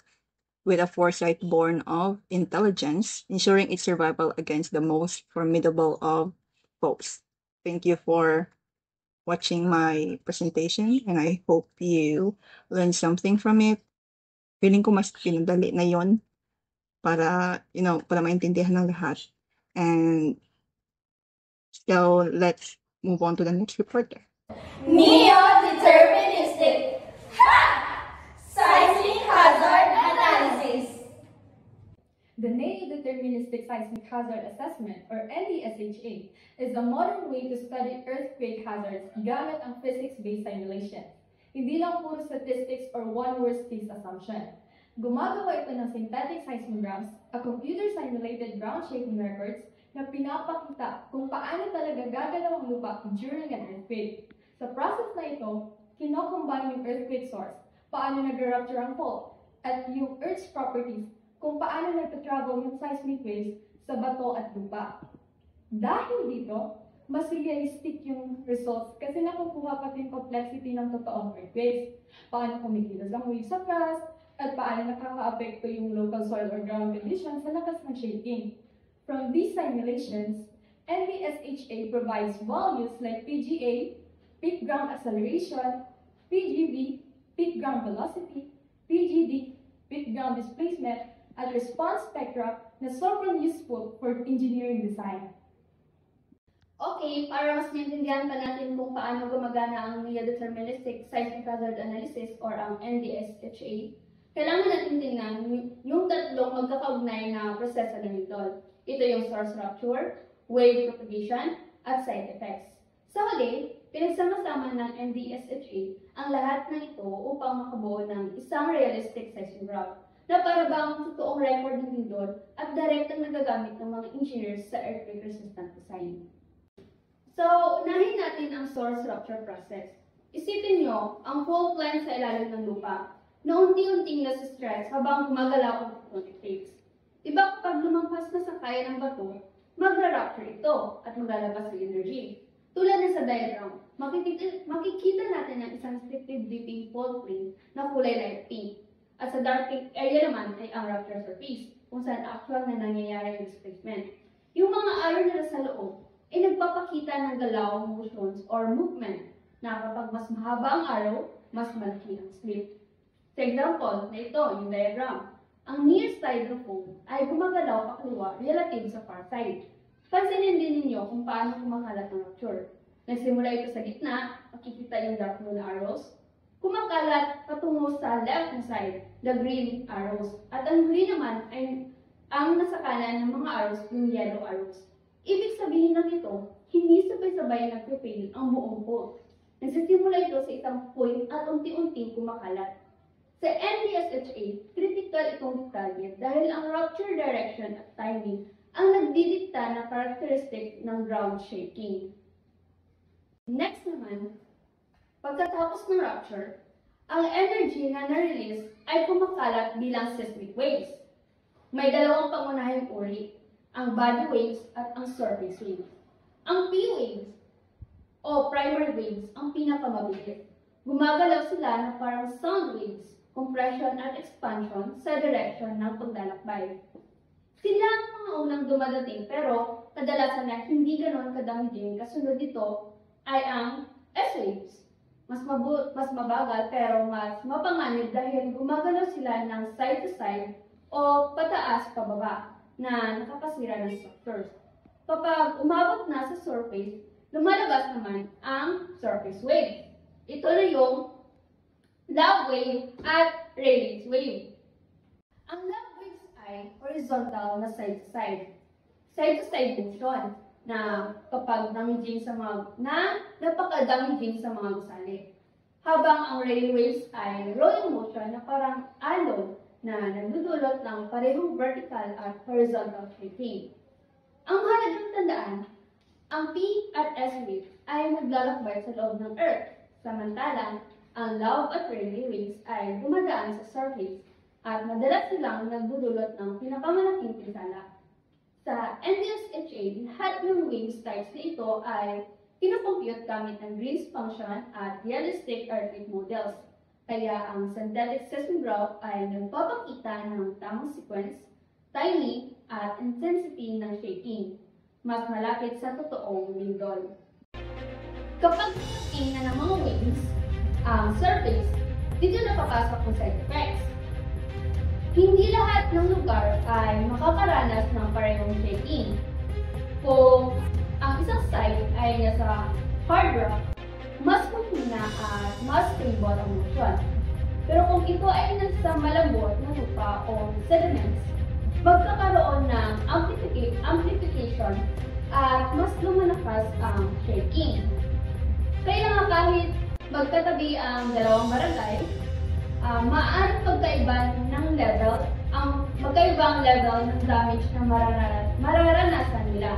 with a foresight born of intelligence, ensuring its survival against the most formidable of foes. Thank you for watching my presentation and I hope you learned something from it. Feeling ko mas pinadali na yon para, para maintindihan ng lahat. And so let's move on to the next reporter. Neo-deterministic. Seismic hazard analysis. The Neo-Deterministic Seismic Hazard Assessment, or NDSHA, is a modern way to study earthquake hazards gamit ang physics-based simulation. Hindi lang puro statistics or one worst-case assumption. Gumagawa ito ng synthetic seismograms, a computer-simulated ground-shaping records na pinapakita kung paano talaga gagalaw ang lupa during an earthquake. Sa process na ito, kinocombine yung earthquake source, paano nag-rupture ang fault, at yung Earth's properties kung paano nagtatravel yung seismic waves sa bato at lupa. Dahil dito, mas realistic yung results kasi nakukuha pati yung complexity ng totoong earthquakes. Paano kumikilos ang waves sa crust, at paano nakaka-apekto yung local soil or ground conditions sa lakas ng shaking. From these simulations, NDSHA provides values like PGA, peak ground acceleration, PGV, peak ground velocity, PGD, peak ground displacement, at response spectra na sobrang useful for engineering design. Okay, para mas maintindihan pa natin kung paano gumagana ang Neo-Deterministic Seismic Hazard Analysis or ang NDSHA, kailangan natin tingnan yung tatlong magkakaugnay na proseso ng Newton. Ito yung source rupture, wave propagation, at side effects. Sa huli, pinagsama-sama ng NDSHA ang lahat ng ito upang makabuo ng isang realistic seismograph na para bang totoong record ng lindol at direktang nagagamit ng mga engineers sa earthquake resistant design. So, unahin natin ang source rupture process. Isipin nyo ang fault line sa ilalim ng lupa na unti-unting nasa-stress habang gumagalaw ang tectonic plates. Diba kapag lumampas na sa kaya ng bato, magra-rupture ito at maglalabas ng energy. Tulad na sa diagram, makikita natin ang isang strictly dipping fault plane na kulay light pink. At sa dark pink area naman ay ang rupture surface, kung saan actual na nangyayari ang displacement. Yung mga iron nila sa loob, ay nagpapakita ng galaw, motions, or movement na kapag mas mahaba ang araw, mas malaki ang slip. Sa example na ito, yung diagram, ang near side ng phone ay gumagalaw pakaliwa relative sa far side. Pansinin din ninyo kung paano kumakalat ang rupture. Nagsimula ito sa gitna, makikita yung dark blue na arrows. Kumakalat patungo sa left na side, the green arrows. At ang green naman ay ang nasa kanan ng mga arrows, yung yellow arrows. Ibig sabihin lang ito, hindi sabay-sabay nagpe-fail ang buong phone. Nagsisimula ito sa isang point at unti-unting kumakalat. Sa NDSHA, critical itong detalye dahil ang rupture direction at timing ang nagdidikta na characteristic ng ground shaking. Next naman, pagkatapos ng rupture, ang energy na na-release ay kumakalat bilang seismic waves. May dalawang pangunahing uri, ang body waves at ang surface waves. Ang P waves o primary waves ang pinakamabilis. Gumagalaw sila na parang sound waves, compression at expansion sa direction ng paglalakbay. Sila ang mga unang dumadating pero kadalasan na hindi ganon kadaming kasunod dito ay ang S-waves. Mas mabagal pero mas mapanganib dahil gumagalaw sila ng side to side o pataas pababa na nakakasira ng structures. Kapag umabot na sa surface, lumalabas naman ang surface wave. Ito na yung love wave at Rayleigh's wave. Ang love waves ay horizontal na side-to-side. Side-to-side motion na kapag damaging sa mga napaka-damaging sa mga gusali. Habang ang Rayleigh waves ay rolling motion na parang alon na nagdudulot ng parehong vertical at horizontal shaking. Ang mahalagang tandaan, ang P at S wave ay naglalakbay sa loob ng Earth, samantalang ang love at Rayleigh waves ay dumadaan sa surface at madalas silang nagdudulot ng pinakamalaking pinsala. Sa NDSHA, lahat ng waves types na ito ay pinakompute gamit ng Green's function at realistic earthquake models. Kaya ang synthetic seismograph ay nagpapakita ng tamang sequence, timing, at intensity ng shaking, mas malapit sa totoong lindol. Kapag shaking na ng mga waves, ang surface, dito napapasok ang side effects. Hindi lahat ng lugar ay makakaranas ng parehong shaking. Kung ang isang side ay nasa hard rock, mas mahina at mas stable ang motion. Pero kung ito ay nasa malambot na lupa o sediments, magkakaroon ng amplification at mas lumalakas ang shaking. Kaya nga kahit magkatabi ang dalawang barangay, maaaring magkaibang level ng damage na mararanasan nila.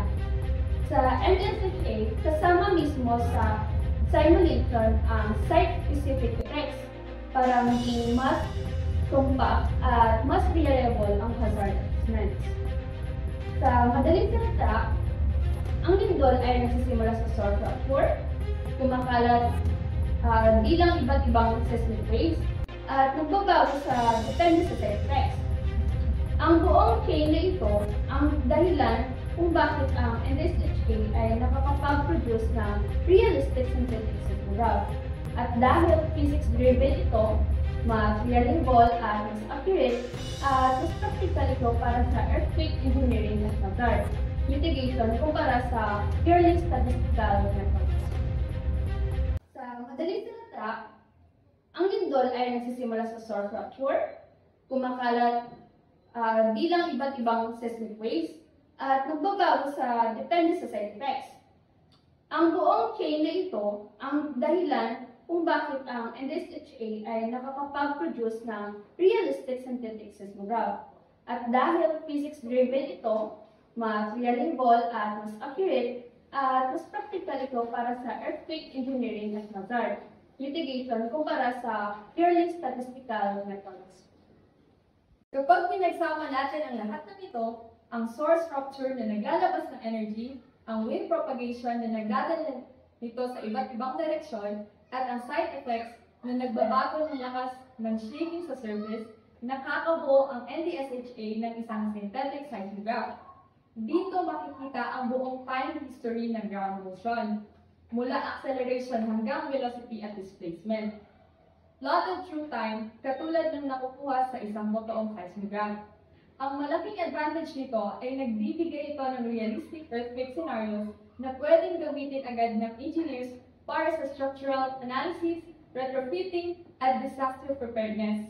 Sa NDSHA, kasama mismo sa simulation ang site-specific effects para maging mas compact at mas reliable ang hazard assessments. Sa madaling salita, ang lindol ay nagsisimula sa source rupture, kumakalat bilang iba't ibang seismic waves, at nagbabago depende sa side effects. Ang buong chain na ito ang dahilan kung bakit ang NDSHA ay nakakapag-produce ng realistic synthetic seismograph. At dahil physics-driven ito, mas reliable at mas accurate at mas practical ito para sa earthquake engineering at hazard mitigation kumpara sa purely statistical methods. Sa madaling salita, ang lindol ay nagsisimula sa source rupture, kumakalat bilang iba't ibang seismic waves, at nagbabago depende sa side effects. Ang buong chain na ito ang dahilan kung bakit ang NDSHA ay nakakapag-produce ng realistic synthetic seismograph. At dahil physics-driven ito, mas reliable at mas accurate at mas practical ito para sa earthquake engineering at hazard mitigation kumpara sa purely statistical methods. Kapag pinagsama natin ang lahat ng ito, ang source rupture na naglalabas ng energy, ang wind propagation na nagdadala nito sa iba't ibang direksyon, at ang side effects na nagbabago ng lakas ng shaking sa surface, nakakabuo ang NDSHA ng isang synthetic seismograph. Dito makikita ang buong time history ng ground motion, mula acceleration hanggang velocity at displacement. Plotted through time, katulad ng nakukuha sa isang totoong seismograph. Ang malaking advantage nito ay nagbibigay ito ng realistic earthquake scenarios na pwedeng gamitin agad ng engineers para sa structural analysis, retrofitting, at disaster preparedness.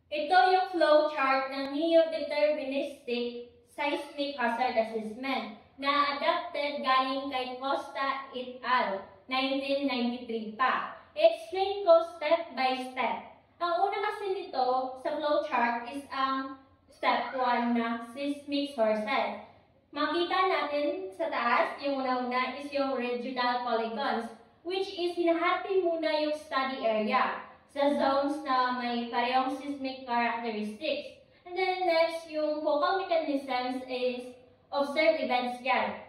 Ito yung flow chart ng Neo-Deterministic Seismic Hazard Assessment na adapted galing kay Costa et al. 1993 pa. I-explain ko step by step. Ang una kasi nito sa flowchart is ang step 1 na seismic sources. Makita natin sa taas, yung una-una is yung regional polygons, which is hinahati muna yung study area sa zones na may parehong seismic characteristics. And then next, yung focal mechanisms is observed events yan.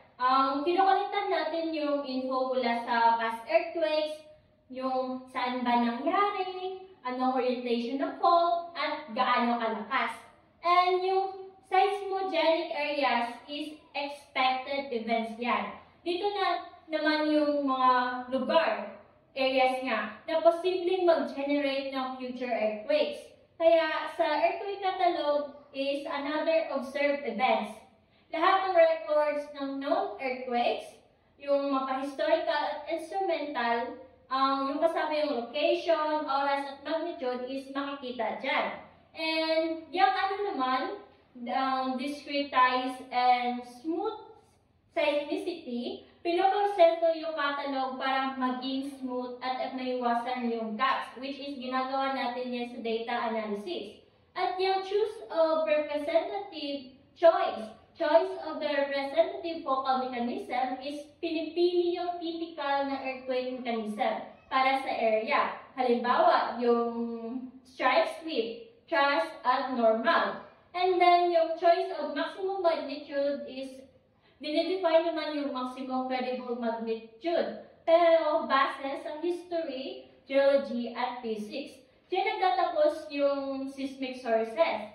Kinukulitan natin yung info mula sa past earthquakes, yung saan ba nangyari, anong orientation ng fault, at gaano kalakas. And yung seismogenic areas is expected events yan. Dito na naman yung mga lugar, areas nga, na posibleng mag-generate ng future earthquakes. Kaya sa earthquake catalog is another observed events. Lahat ng records ng known earthquakes, yung mapa-historical at instrumental, yung kasama yung location, oras, at magnitude is makikita dyan. And yung ano naman, discretized and smooth seismicity, pinoponsento yung catalog para maging smooth at maiwasan yung gaps, which is ginagawa natin yan sa data analysis. At yung choose of representative choice of the representative focal mechanism is pinipili yung typical na earthquake mechanism para sa area. Halimbawa, yung strike slip, thrust, at normal. And then, yung choice of maximum magnitude is dinedefine naman yung maximum credible magnitude. Pero, base sa history, geology, at physics. Diyan nagtatapos yung seismic sources,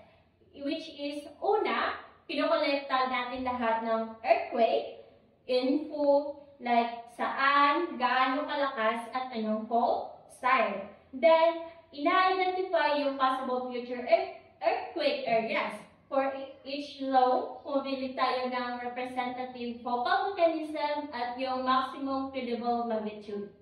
which is, una, pinokolekta natin lahat ng earthquake, info, like saan, gaano kalakas, at anong fault, style. Then, ina-identify yung possible future earthquake areas. For each zone, pumili tayo ng representative focal mechanism at yung maximum credible magnitude.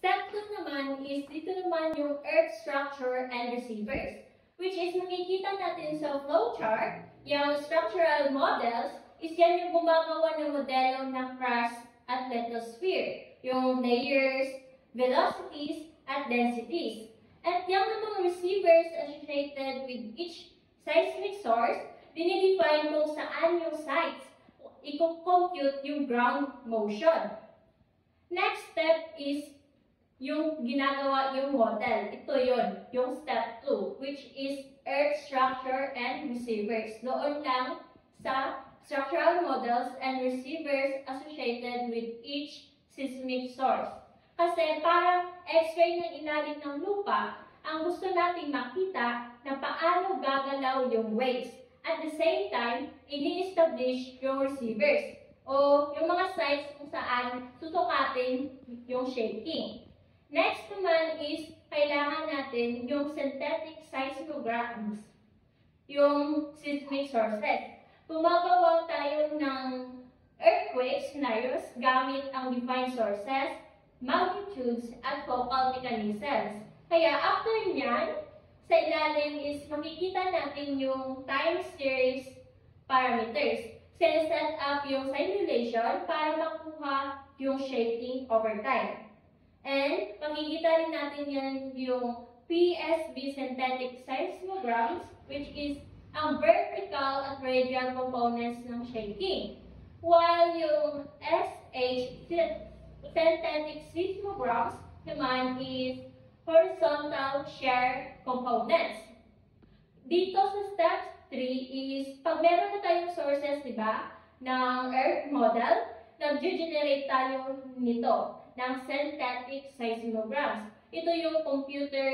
Step 2 naman is dito naman yung earth structure and receivers, which is makikita natin sa flowchart. Yung structural models is yan yung gumagawa ng modelo ng crust at lithosphere, yung layers, velocities, at densities. At yung namang receivers associated with each seismic source, dinidefine kung saan yung sites, i-compute yung ground motion. Next step is yung ginagawa yung model. Ito yun, yung step 2, which is earth structure and receivers. Doon lang sa structural models and receivers associated with each seismic source. Kasi para x-ray ng ilalim ng lupa, ang gusto nating makita na paano gagalaw yung waves. At the same time, ini-establish yung receivers o yung mga sites kung saan tutukatin yung shaking. Next naman is, kailangan natin yung synthetic seismographs, yung seismic sources. Gumagawa tayo ng earthquake scenarios gamit ang defined sources, magnitudes, at focal mechanisms. Kaya after nyan, sa ilalim is makikita natin yung time series parameters. Set up yung simulation para makuha yung shaking over time. And makikita rin natin yan yung PSB synthetic seismograms, which is ang vertical at radial components ng shaking. While yung SH synthetic seismograms naman is horizontal shear components. Dito sa step 3 is, pag meron na tayong sources, di ba, ng Earth model, nag-generate tayo nito ng synthetic seismograms. Ito yung computer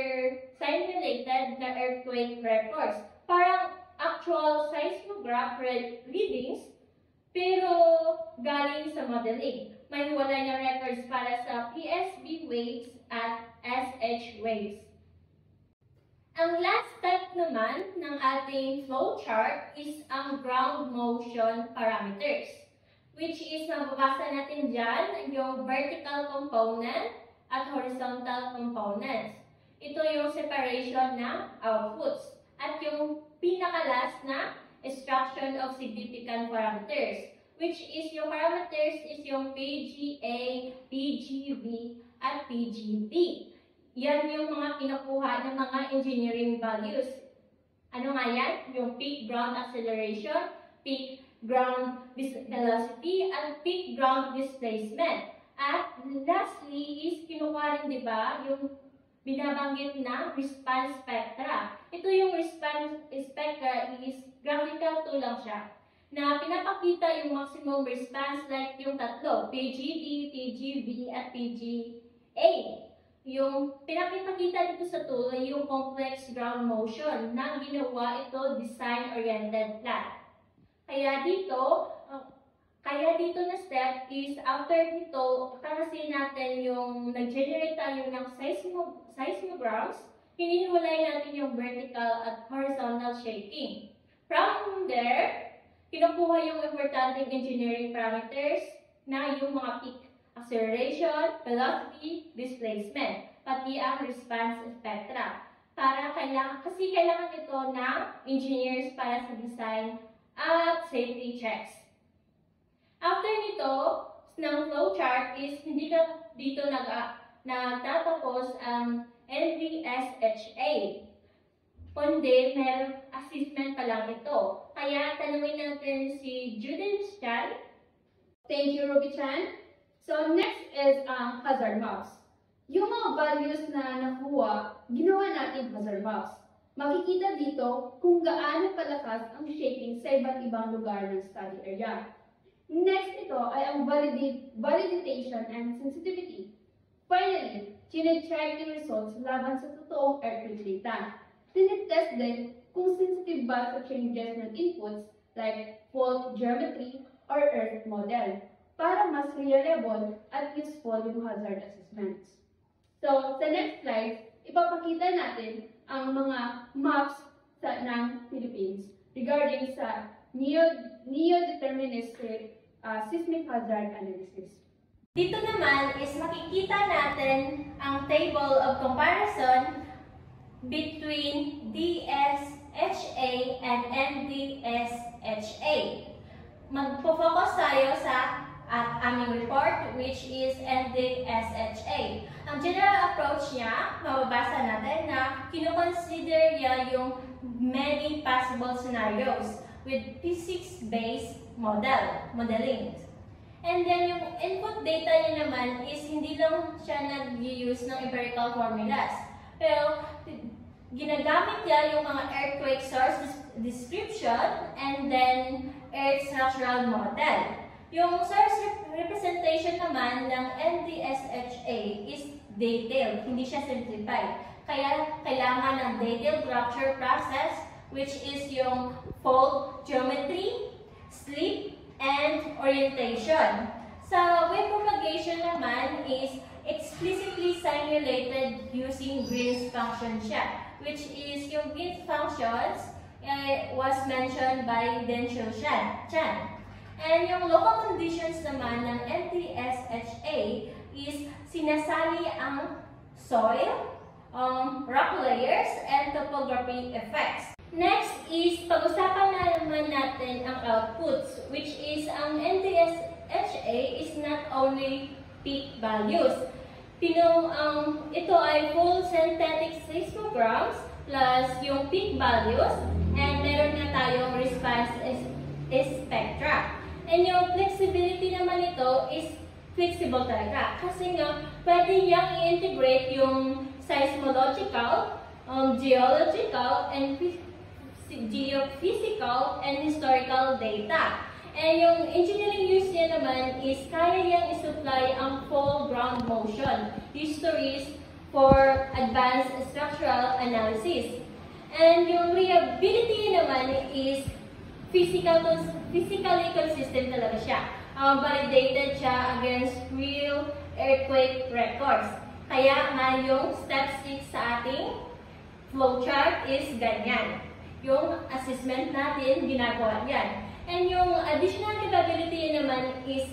simulated na earthquake records. Parang actual seismograph readings, pero galing sa modeling. May hiwalay na records para sa PSB waves at SH waves. Ang last step naman ng ating flowchart is ang ground motion parameters, which is mababasa natin dyan yung vertical component at horizontal components. Ito yung separation ng outputs at yung pinakalas na extraction of significant parameters, which is yung parameters is yung PGA, PGV, at PGB. Yan yung mga kinukuha ng mga engineering values. Ano nga yan? Yung peak ground acceleration, peak ground velocity, and peak ground displacement. At lastly is kinukuha rin, di ba, yung binabanggit na response spectra. Ito yung response spectra is graphical tool lang siya, na pinapakita yung maximum response like yung tatlo, PGD, PGV, at PGA. Yung pinapakita dito sa tool ay yung complex ground motion na ginawa ito design-oriented plot. Kaya dito na step is after nito, karasin natin yung nag-generate tayo ng seismographs, hinihiwalay natin yung vertical at horizontal shaking. From there, kinukuha yung importanteng engineering parameters na yung mga peak acceleration, velocity, displacement, pati ang response spectra. Kasi kailangan ito ng engineers para sa design at safety checks. After nito, ng flowchart is hindi ka dito nagtatapos ang NDSHA. Kundi, may assessment pa lang ito. Kaya tanungin natin si Judith Chan. Thank you, Ruby Chan. So, next is hazard maps. Yung mga values na nakuha, ginawa natin hazard maps. Makikita dito kung gaano kalakas ang shaking sa iba't ibang lugar ng study area. Next ito ay ang validation and sensitivity. Finally, chinecheck yung results laban sa totoong earthquake data. Tinitest din kung sensitive ba sa changes ng inputs like fault geometry or earth model, para mas reliable at useful yung hazard assessments. So, sa next slide, ipapakita natin ang mga maps ng Philippines regarding sa neo-deterministic seismic hazard analysis. Dito naman is makikita natin ang table of comparison between DSHA and NDSHA. Magpo-focus tayo sa aming report, which is NDSHA. Ang general approach niya, mababasa natin na kinoconsider niya yung many possible scenarios with physics-based modeling. And then yung input data niya naman is hindi lang siya nag-use ng empirical formulas. Pero ginagamit niya yung mga earthquake source description and then earth structural model. Yung source representation naman ng NDSHA is detailed, hindi siya simplified. Kaya kailangan ng detailed rupture process, which is yung fault geometry, slip, and orientation. Sa wave propagation naman is explicitly simulated using Green's function siya, which is yung Green's functions was mentioned by Densho Chan. And yung local conditions naman ng NDSHA is sinasali ang soil, rock layers, and topography effects. Next is pag-usapan na naman natin ang outputs, which is ang NDSHA is not only peak values. Ito ay full synthetic seismograms plus yung peak values, and meron na tayong response spectra. And yung flexibility naman ito is flexible talaga. Kasi nga, pwede niyang i-integrate yung seismological, geological, and geophysical, and historical data. And yung engineering use niya naman is kaya niyang isupply ang full ground motion histories for advanced structural analysis. And yung reliability naman is physically consistent talaga siya. Validated siya against real earthquake records. Kaya nga yung step 6 sa ating flowchart is ganyan. Yung assessment natin, ginagawa yan. And yung additional capability naman is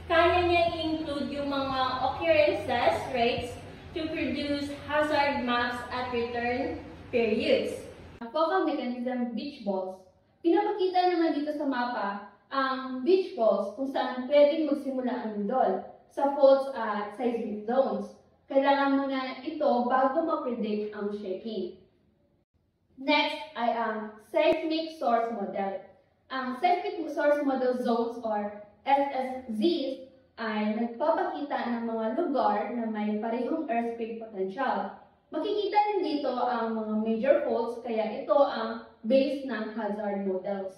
kaya niya include yung mga occurrences, rates, to produce hazard maps at return periods. Focal mechanism beach balls. Pinapakita naman dito sa mapa ang beach balls kung saan pwedeng magsimula ang lindol sa faults at seismic zones. Kailangan muna ito bago ma-predict ang shaking. Next ay ang seismic source model. Ang seismic source model zones or SSZs ay nagpapakita ng mga lugar na may parehong earthquake potential. Makikita rin dito ang mga major faults kaya ito ang base ng hazard models.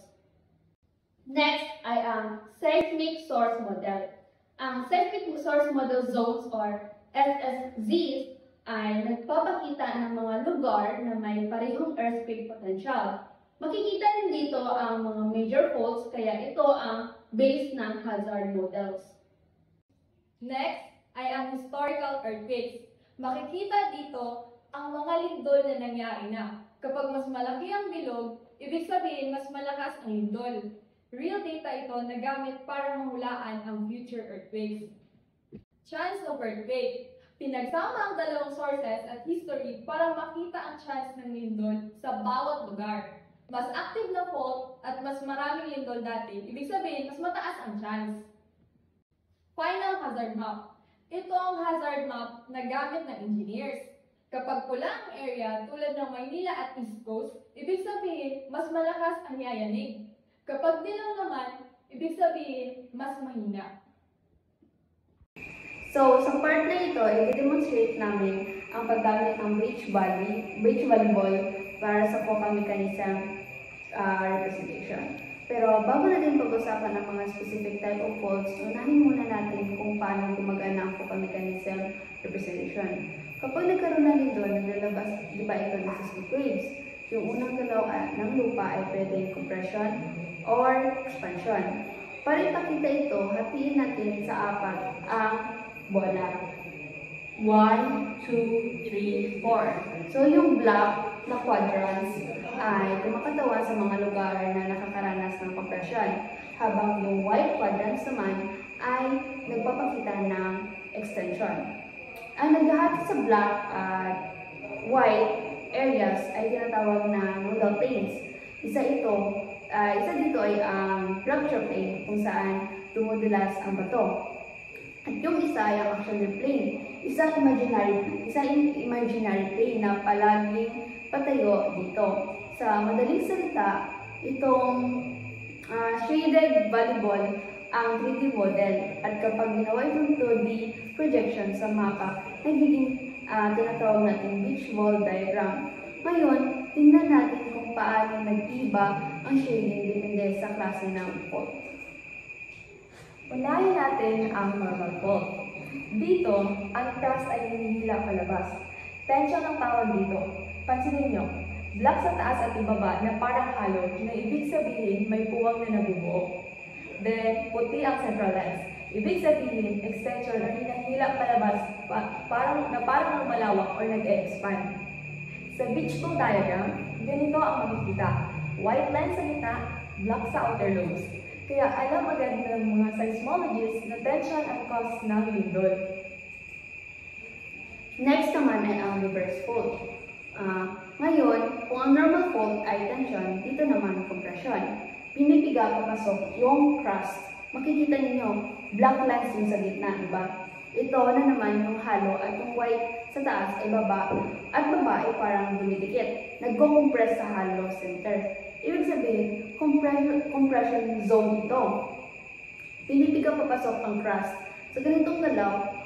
Next ay ang seismic source model. Ang seismic source model zones or SSZs ay nagpapakita ng mga lugar na may parehong earthquake potential. Makikita rin dito ang mga major faults kaya ito ang base ng hazard models. Next ay ang historical earthquakes. Makikita dito ang mga lindol na nangyari na. Kapag mas malaki ang bilog, ibig sabihin mas malakas ang lindol. Real data ito na gamit para mahulaan ang future earthquakes. Chance of earthquake. Pinagsama ang dalawang sources at history para makita ang chance ng lindol sa bawat lugar. Mas active na fault at mas maraming lindol dati, ibig sabihin mas mataas ang chance. Final hazard map. Ito ang hazard map na gamit ng engineers. Kapag pula ang area tulad ng Maynila at East Coast, ibig sabihin mas malakas ang yayanig. Kapag dilaw naman, ibig sabihin mas mahina. So, sa part na ito, i-demonstrate namin ang paggamit ng beach volleyball para sa focal mechanism representation. Pero bago natin pag-usapan ng mga specific type of faults, unahin muna natin kung paano gumagana ang focal mechanism representation. Kapag nagkaroon ng lindol, naglalabas, di ba ito ng seismic waves? Yung unang galaw ng lupa ay pwedeng compression or expansion. Para ipakita ito, hatiin natin sa 4 ang bola. 1, 2, 3, 4. So yung black na quadrants ay kumakatawan sa mga lugar na nakakaranas ng compression, habang yung white quadrants naman ay nagpapakita ng extension. Ang naghahati sa black at white areas ay tinatawag na nodal planes. Isa dito ay ang rupture plane kung saan dumudulas ang bato. At yung isa ay ang auxiliary plane, isang imaginary plane na palaging patayo dito. Sa madaling salita, itong shaded volleyball ang 3D model, at kapag ginawa itong 2D projection sa mapa, nagiging tinatawag natin beach ball diagram. Ngayon, tingnan natin kung paano nag-iba ang shading depende sa klase ng fault. Unahin natin ang normal fault. Dito, ang crust ay hinihila palabas. Tension ang tawag dito. Pansinin nyo, black sa taas at ibaba na parang halo na ibig sabihin may puwang na nabubuo. Then, puti ang central lens. Ibig sabihin, extension na hinahila palabas parang lumalawak or nag-expand. Sa beach ball diagram, ganito ang makikita. White line sa gitna, black sa outer lobes. Kaya alam agad ng mga seismologists na tension ang cause ng lindol. Next naman ay ang reverse fault. Ngayon, kung ang normal fault ay tension, dito naman compression. Pinipiga papasok yung crust. Makikita ninyo, black lines yung sa gitna, diba? Ito na naman yung halo at yung white sa taas ay baba at baba ay parang dumidikit. Nagko-compress sa halo center. Ibig sabihin, compression zone ito. Pinipiga papasok ang crust. Sa ganitong galaw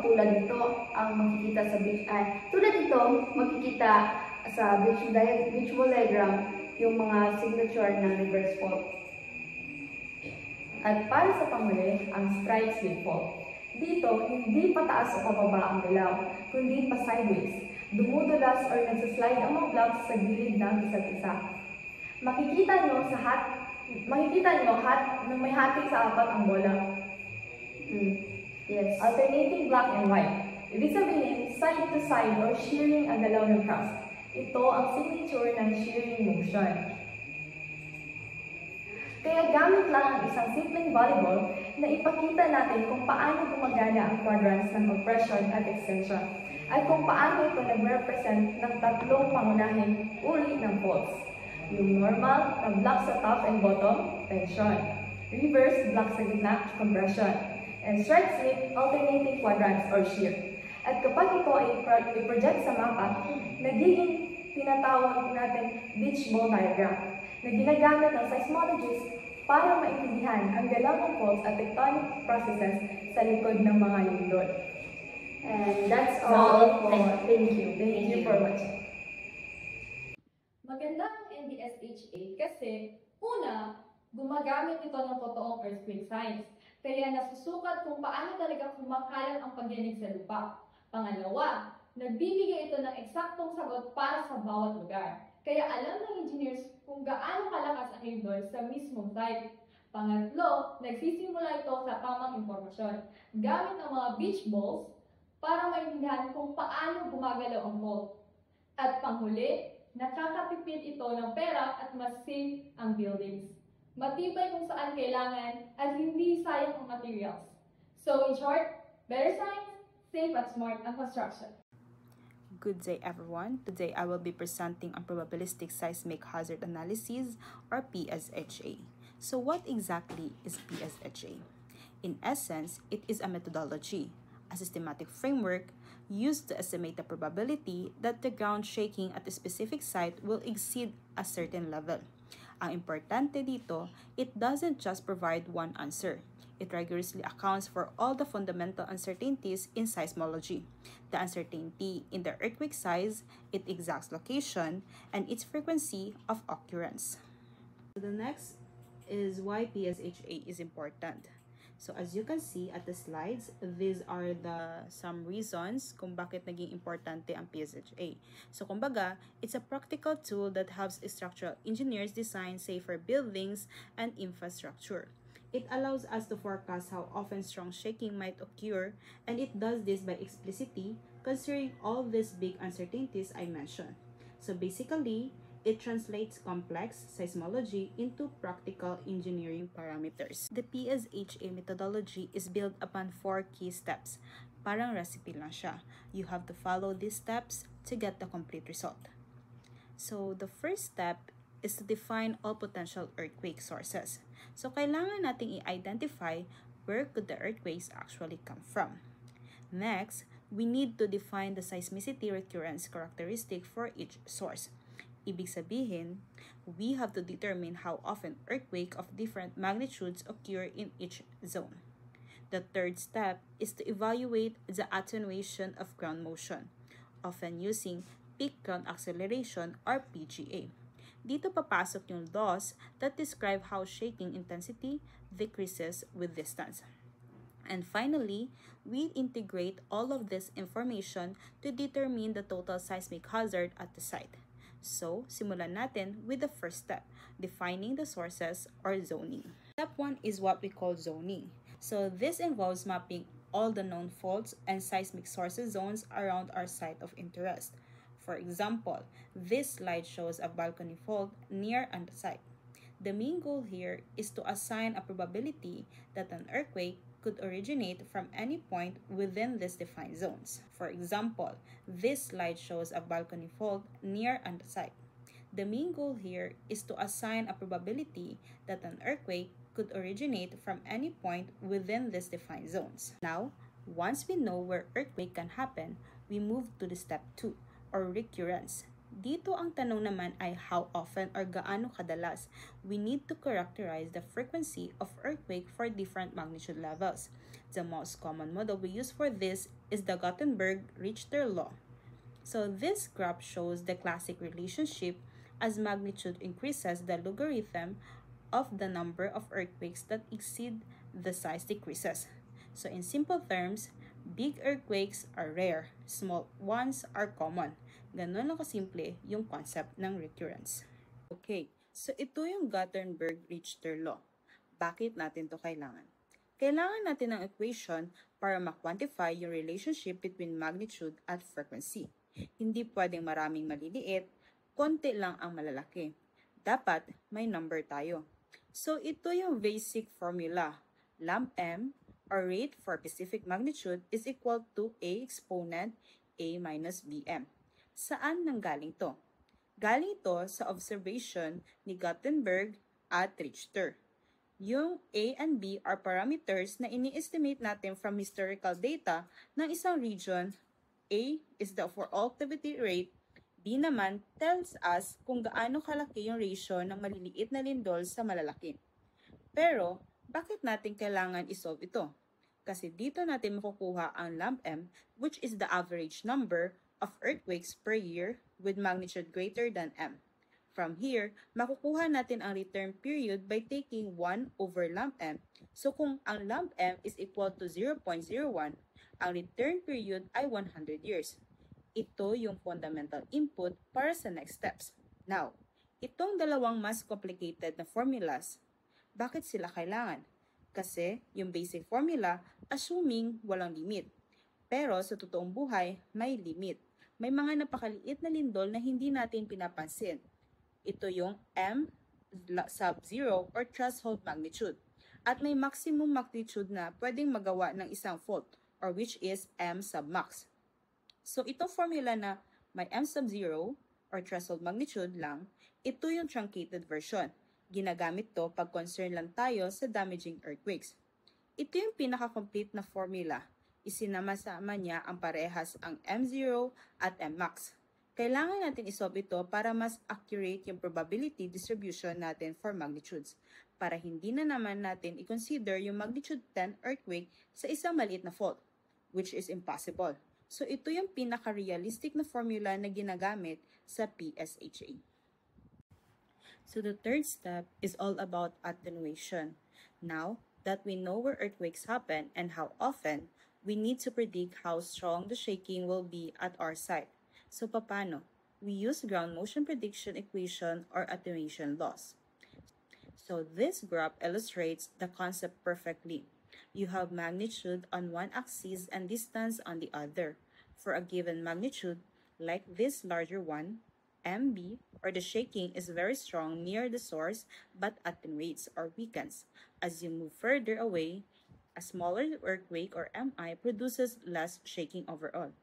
tulad nito ang makikita sa beach tulad nito makikita sa beach ball diagram yung mga signature ng reverse fault. At para sa panghuli, ang strike slip fault. Dito, hindi pataas o pababa ang galaw, kundi pa sideways. Dumudulas or nagsaslide ang mga blocks sa gilid ng isa't isa. Makikita nyo na may hati sa apat ang bola. Yes. Alternating black and white. Ibig sabihin, side to side or shearing ang galaw ng crust. Ito ang signature ng shearing motion. Kaya gamit lang ang isang simpleng volleyball na ipakita natin kung paano gumagana ang quadrants ng compression at extension at kung paano ito nag-represent ng tatlong pangunahing uri ng faults. Yung normal na block sa top and bottom, tension. Reverse block sa gitna, compression. And strike slip, alternating quadrants or shear. At kapag ito ay i-project sa mapa, nagiging tinatawag natin beach ball diagram na ginagamit ng seismologists para maintindihan ang galaw ng faults at tectonic processes sa likod ng mga lindol. And that's all. Thank you for watching. Maganda ang NDSHA kasi, una, gumagamit ito ng totoong earthquake signs. Kaya nasusukat kung paano talaga kumakalat ang pagyanig sa lupa. Pangalawa, nagbibigay ito ng eksaktong sagot para sa bawat lugar. Kaya alam ng engineers kung gaano kalakas ang lindol sa mismong site. Pangatlo, nagsisimula ito sa tamang impormasyon gamit ang mga beach balls para maintindihan kung paano gumagalaw ang fault. At panghuli, nakakatipid ito ng pera at mas safe ang buildings. Matibay kung saan kailangan at hindi sayang ang materials. So in short, better science, safe at smart ang construction. Good day everyone. Today I will be presenting on probabilistic seismic hazard analysis or PSHA. So what exactly is PSHA? In essence, it is a methodology, a systematic framework used to estimate the probability that the ground shaking at a specific site will exceed a certain level. Ang importante dito, it doesn't just provide one answer. It rigorously accounts for all the fundamental uncertainties in seismology. The uncertainty in the earthquake size, its exact location, and its frequency of occurrence. The next is why PSHA is important. So as you can see at the slides, these are some reasons kung bakit naging importante ang PSHA. So kumbaga, it's a practical tool that helps structural engineers design safer buildings and infrastructure. It allows us to forecast how often strong shaking might occur, and it does this by explicitly considering all these big uncertainties I mentioned. So basically, it translates complex seismology into practical engineering parameters. The PSHA methodology is built upon 4 key steps. Parang recipe lang siya. You have to follow these steps to get the complete result. So the first step is to define all potential earthquake sources. So kailangan nating i-identify where could the earthquakes actually come from. Next, we need to define the seismicity recurrence characteristic for each source. Ibig sabihin, we have to determine how often earthquake of different magnitudes occur in each zone. The third step is to evaluate the attenuation of ground motion, often using peak ground acceleration or PGA. Dito papasok yung laws that describe how shaking intensity decreases with distance. And finally, we integrate all of this information to determine the total seismic hazard at the site. So, simulan natin with the first step, defining the sources or zoning. Step 1 is what we call zoning. So, this involves mapping all the known faults and seismic sources zones around our site of interest. For example, this slide shows a balcony fault near on the site. The main goal here is to assign a probability that an earthquake could originate from any point within these defined zones. For example, this slide shows a balcony fault near on the site. The main goal here is to assign a probability that an earthquake could originate from any point within these defined zones. Now, once we know where earthquake can happen, we move to the step 2, or recurrence. Dito ang tanong naman ay how often or gaano kadalas. We need to characterize the frequency of earthquake for different magnitude levels. The most common model we use for this is the Gutenberg-Richter law. So this graph shows the classic relationship as magnitude increases, the logarithm of the number of earthquakes that exceed the size decreases. So in simple terms, Big earthquakes are rare, small ones are common. Ganun lang kasimple yung concept ng recurrence. Okay, so ito yung Gutenberg-Richter law. Bakit natin to kailangan? Kailangan natin ng equation para ma-quantify yung relationship between magnitude at frequency. Hindi pwedeng maraming maliliit, konti lang ang malalaki. Dapat may number tayo. So ito yung basic formula. Lambda or rate for specific magnitude is equal to A exponent A minus Bm. Saan nanggaling to? Galing ito sa observation ni Gutenberg at Richter. Yung A and B are parameters na ini-estimate natin from historical data ng isang region. A is the overall activity rate. B naman tells us kung gaano kalaki yung ratio ng maliliit na lindol sa malalaki. Pero, bakit natin kailangan isolve ito? Kasi dito natin makukuha ang lambda, which is the average number of earthquakes per year with magnitude greater than m. From here, makukuha natin ang return period by taking 1 over lambda. So kung ang lambda is equal to 0.01, ang return period ay 100 years. Ito yung fundamental input para sa next steps. Now, itong dalawang mas complicated na formulas, bakit sila kailangan? Kasi yung basic formula, assuming walang limit. Pero sa totoong buhay, may limit. May mga napakaliit na lindol na hindi natin pinapansin. Ito yung M sub 0 or threshold magnitude. At may maximum magnitude na pwedeng magawa ng isang fault or which is M sub max. So itong formula na may M sub 0 or threshold magnitude lang, ito yung truncated version. Ginagamit to pag concern lang tayo sa damaging earthquakes. Ito yung pinaka-complete na formula. Isinama-sama niya ang parehas ang M0 at Mmax. Kailangan natin isolve ito para mas accurate yung probability distribution natin for magnitudes. Para hindi na naman natin i-consider yung magnitude 10 earthquake sa isang maliit na fault, which is impossible. So ito yung pinaka-realistic na formula na ginagamit sa PSHA. So the third step is all about attenuation. Now that we know where earthquakes happen and how often, we need to predict how strong the shaking will be at our site. So paano? We use ground motion prediction equation or attenuation laws. So this graph illustrates the concept perfectly. You have magnitude on one axis and distance on the other. For a given magnitude, like this larger one, MB, or the shaking is very strong near the source but attenuates or weakens. As you move further away, a smaller earthquake or MI produces less shaking overall.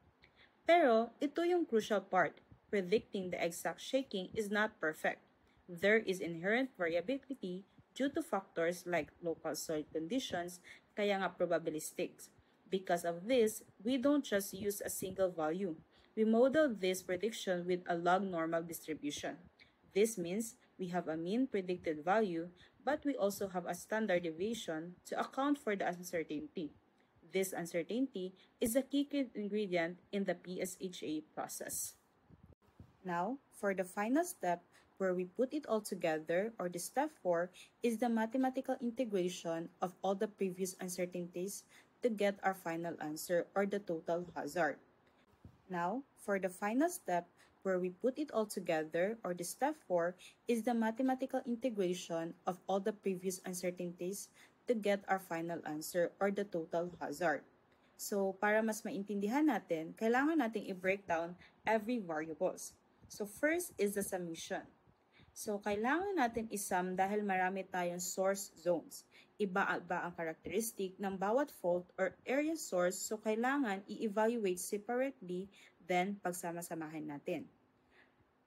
Pero ito yung crucial part. Predicting the exact shaking is not perfect. There is inherent variability due to factors like local soil conditions, kaya nga probabilistic. Because of this, we don't just use a single value. We model this prediction with a log normal distribution. This means we have a mean predicted value, but we also have a standard deviation to account for the uncertainty. This uncertainty is a key ingredient in the PSHA process. Now, for the final step, where we put it all together, or the step 4, is the mathematical integration of all the previous uncertainties to get our final answer, or the total hazard. Now, for the final step, where we put it all together, or the step 4, is the mathematical integration of all the previous uncertainties to get our final answer, or the total hazard. So, para mas maintindihan natin, kailangan natin i-break down every variables. So, first is the summation. So, kailangan natin isum dahil marami tayong source zones. Iba-iba ang karakteristik ng bawat fault or area source, so kailangan i-evaluate separately, then pagsama-samahin natin.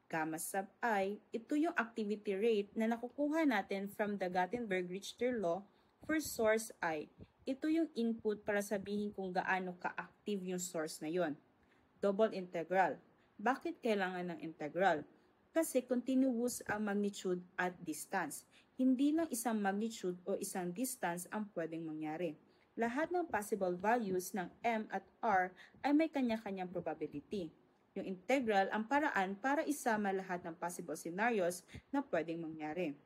Gamma sub I, ito yung activity rate na nakukuha natin from the Gutenberg-Richter law for source I. Ito yung input para sabihin kung gaano ka-active yung source na yon. Double integral. Bakit kailangan ng integral? Kasi continuous ang magnitude at distance. Hindi lang isang magnitude o isang distance ang pwedeng mangyari. Lahat ng possible values ng M at R ay may kanya-kanyang probability. Yung integral ang paraan para isama lahat ng possible scenarios na pwedeng mangyari.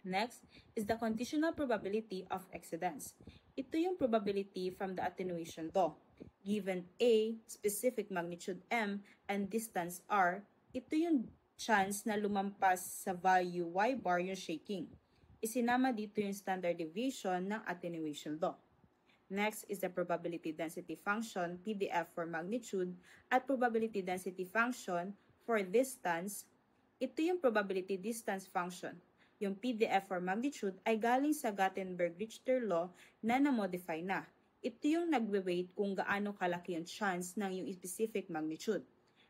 Next is the conditional probability of exceedance. Ito yung probability from the attenuation law. Given A, specific magnitude M, and distance R, ito yung chance na lumampas sa value Y bar yung shaking. Isinama dito yung standard deviation ng attenuation law. Next is the probability density function, PDF for magnitude, at probability density function for distance. Ito yung probability distance function. Yung PDF for magnitude ay galing sa Gutenberg-Richter law na na-modify na. Ito yung nagwe-weight kung gaano kalaki yung chance ng yung specific magnitude.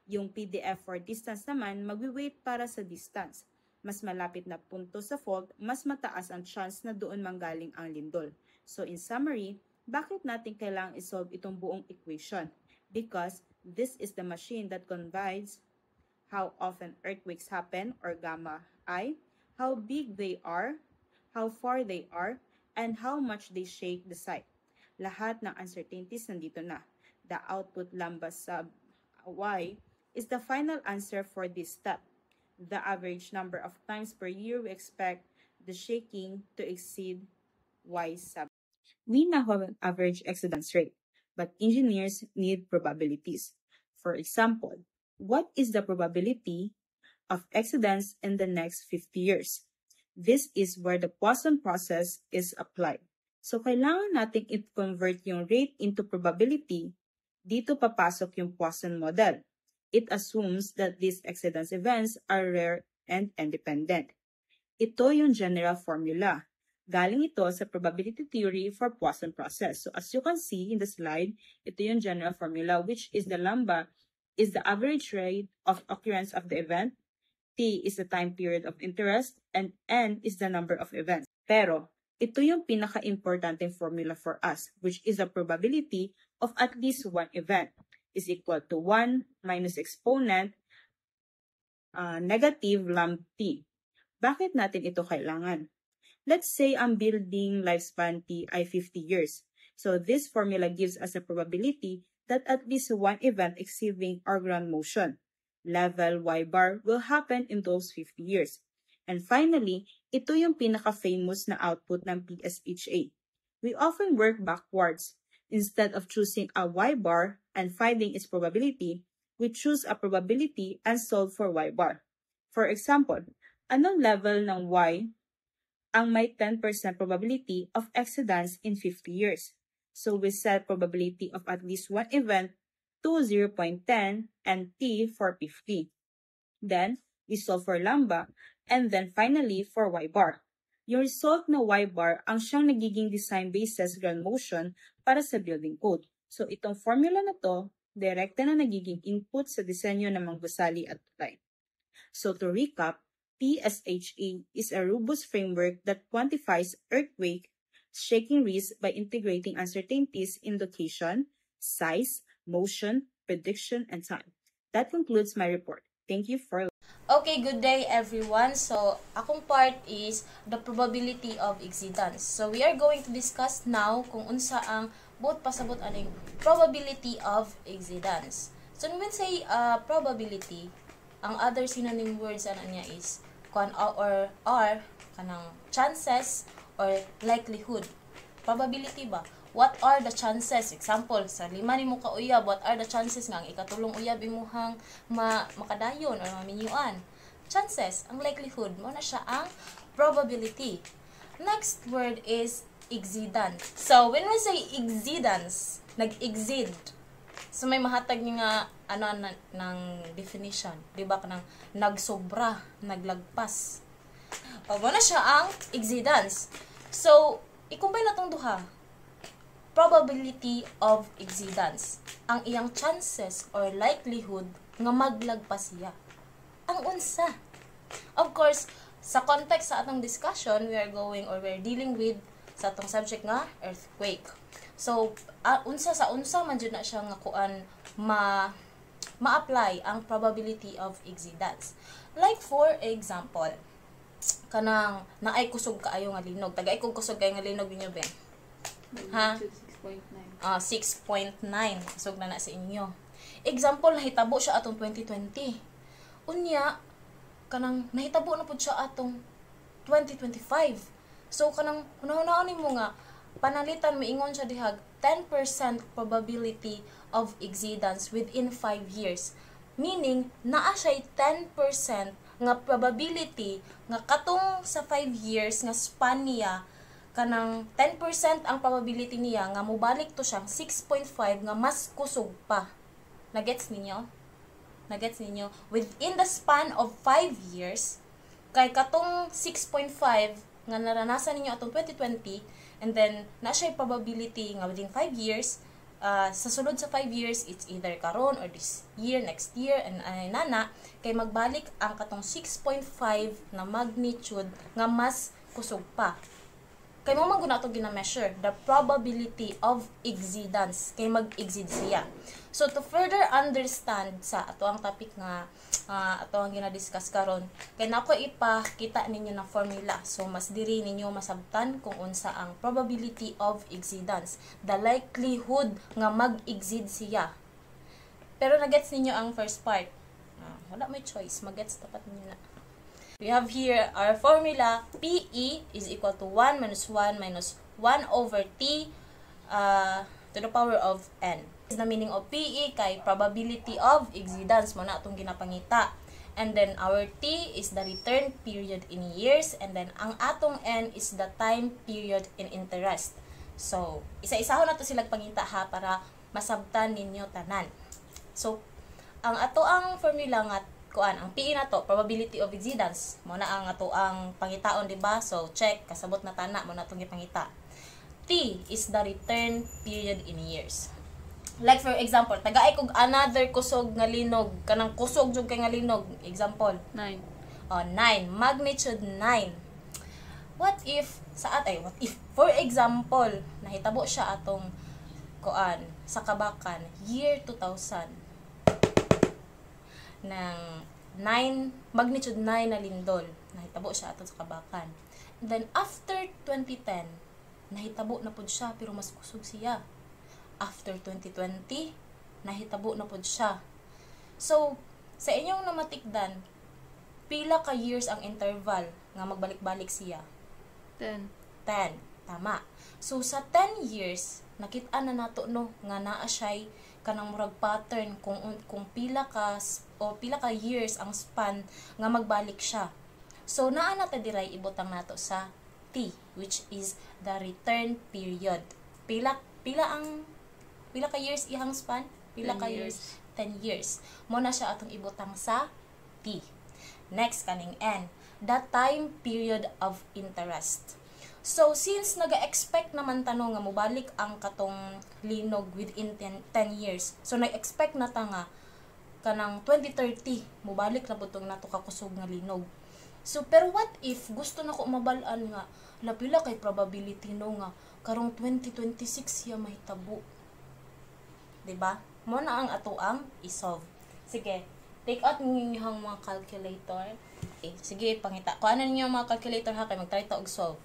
Yung PDF for distance naman, magwe-weight para sa distance. Mas malapit na punto sa fault, mas mataas ang chance na doon manggaling ang lindol. So in summary, bakit natin kailangang isolve itong buong equation? Because this is the machine that conveys how often earthquakes happen, or gamma I, how big they are, how far they are, and how much they shake the site. Lahat ng uncertainties nandito na. The output lambda sub Y is the final answer for this step. The average number of times per year we expect the shaking to exceed Y sub. We now have an average exceedance rate, but engineers need probabilities. For example, what is the probability of exceedance in the next 50 years? This is where the Poisson process is applied. So, kailangan natin i-convert yung rate into probability. Dito papasok yung Poisson model. It assumes that these exceedance events are rare and independent. Ito yung general formula. Galing ito sa probability theory for Poisson process. So, as you can see in the slide, ito yung general formula, which is the lambda is the average rate of occurrence of the event, T is the time period of interest, and N is the number of events. Pero, ito yung pinaka-importanting formula for us, which is the probability of at least one event is equal to 1 minus exponent negative lambda T. Bakit natin ito kailangan? Let's say ang building lifespan T ay 50 years. So this formula gives us a probability that at least one event exceeding our ground motion, level Y bar, will happen in those 50 years. And finally, ito yung pinaka-famous na output ng PSHA. We often work backwards. Instead of choosing a Y bar and finding its probability, we choose a probability and solve for Y bar. For example, anong level ng Y ang may 10% probability of exceedance in 50 years? So we set probability of at least one event to 0.10 and T for 50. Then, we solve for lambda, and then finally for Y bar. Yung result na Y bar ang siyang nagiging design basis ground motion para sa building code. So itong formula na to, direkta na nagiging input sa disenyo ng mga gusali at tulay. So to recap, PSHA is a robust framework that quantifies earthquake shaking risk by integrating uncertainties in location, size, motion, prediction, and time. That concludes my report. Thank you for listening. Okay, good day everyone. So, akong part is the probability of exceedance. So, we are going to discuss now kung unsa ang buot pasabot aning probability of exceedance. So, when we say probability, ang other synonym words ana niya is or are kanang chances or likelihood. Probability ba? What are the chances? Example, sa 5 nimo ka uyab, what are the chances nga ang ikatulong uyab imuhang makadayon or maminyuan? Chances, ang likelihood mo na siya ang probability. Next word is exceedance. So, when we say exceedance, nag-exceed. So, may mahatag nga ng definition. Diba? Kanang nagsobra, naglagpas. O, mo na siya ang exceedance. So, i-combine na itong duha. Probability of exceedance. Ang iyang chances or likelihood nga maglagpas siya. Ang unsa. Of course, sa context sa atong discussion, we're dealing with sa atong subject nga earthquake. So, unsa man jud na siya nga kuan ma-apply ang probability of exceedance. Like for example, kanang naay kusog kaayo nga linog. Tagay kog kusog kaayo nga linog ninyo ben. Ha? 6.9. Kusog na sa inyo. Example, nahitabo siya atong 2020. Unya, kanang nahitabo na pud siya atong 2025. So, kanang hunahunahon mo nga, panalitan mo ingon siya dihag 10% probability of exceedance within 5 years. Meaning, naa siya 10% nga probability nga katong sa 5 years nga span niya, kanang 10% ang probability niya nga mobalik to siyang 6.5 nga mas kusog pa. Nagets ninyo? Nagets ninyo? Within the span of 5 years, kay katong 6.5 nga naranasan ninyo atong 2020, and then na siya probability nga within 5 years, sa sulod sa 5 years, it's either karon or this year, next year, and nana, kay magbalik ang katong 6.5 na magnitude nga mas kusog pa. Kay mo man guna ito gina-measure, the probability of exceedance, kay mag-exceed siya. So, to further understand sa ato ang topic nga ato ang gina-discuss karon, kay nako ipakita ninyo na formula. So, mas diri ninyo masabtan kung unsa ang probability of exceedance, the likelihood nga mag-exceed siya. Pero nagets ninyo ang first part. Wala may choice, magets tapat ninyo na. We have here our formula. PE is equal to 1 minus 1 minus 1 over T to the power of N. Is the meaning of PE kay probability of exceedance mo na itong ginapangita. And then our T is the return period in years. And then ang atong N is the time period in interest. So, isa-isaho na to silang pangita ha para masabtan ninyo tanan. So, ang ato ang formula nga ang PE na to, probability of exceedance, mo na ang ato ang pangitaon, diba? So, check, kasabot na tana, mo na itong ipangita. T is the return period in years. Like for example, tagaay kog another kusog nga linog, kanang kusog jud kay nga linog. Example, 9. 9, magnitude 9. What if, for example, nahitabo siya atong sa Kabakan, year 2000, ng magnitude 9 na lindol. Nahitabo siya ato sa Kabakan. And then, after 2010, nahitabo na pod siya, pero mas kusog siya. After 2020, nahitabo na pod siya. So, sa inyong namatikdan, pila ka years ang interval nga magbalik-balik siya? 10. Tama. So, sa 10 years, nakita na nato no, nga naa siya'y kanang murag pattern kung pila ka years ang span nga magbalik siya. So naa nata diray ibutang nato sa T, which is the return period. Pila ka years ihang span? Pila ka years? 10 years. Mo na siya atong ibutang sa T. Next kaning N, the time period of interest. So, since nag-expect naman tanong nga mubalik ang katong linog within 10 years, so nag-expect na ta nga kanang 2030, mubalik na butong nato kakusog nga linog. So, pero what if gusto na ko mabalaan nga, lapila kay probability no nga, karong 2026 siya mahitabo. Diba? Mo na ang ato ang isolve. Sige, take out ninyo yung mga calculator. Sige, pangita. Kung ano ninyo mga calculator ha, kay mag-try to og solve.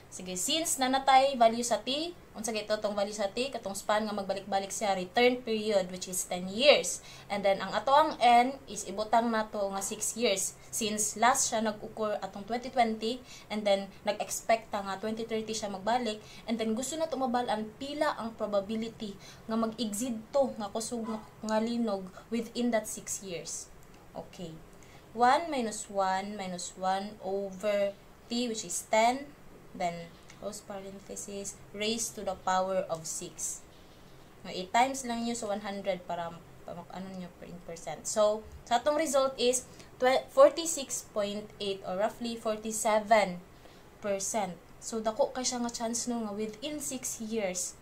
Sige, since nanatay value sa T, unsa gito tong value sa T, katong span nga magbalik-balik siya, return period which is 10 years. And then ang ato ang N is ibutang nato nga 6 years since last siya nag-occur atong 2020 and then nag-expect ta nga 2030 siya magbalik and then gusto nato mabalaan pila ang probability nga mag-exceed to nga kusog nga linog within that 6 years. Okay. 1 minus 1 minus 1 over T which is 10. Then, close parenthesis, raised to the power of 6. 8 times lang nyo sa 100 para ano nyo in percent. So, sa atong result is 46.8 or roughly 47%. So, dako kay siya nga chance no nga within 6 years,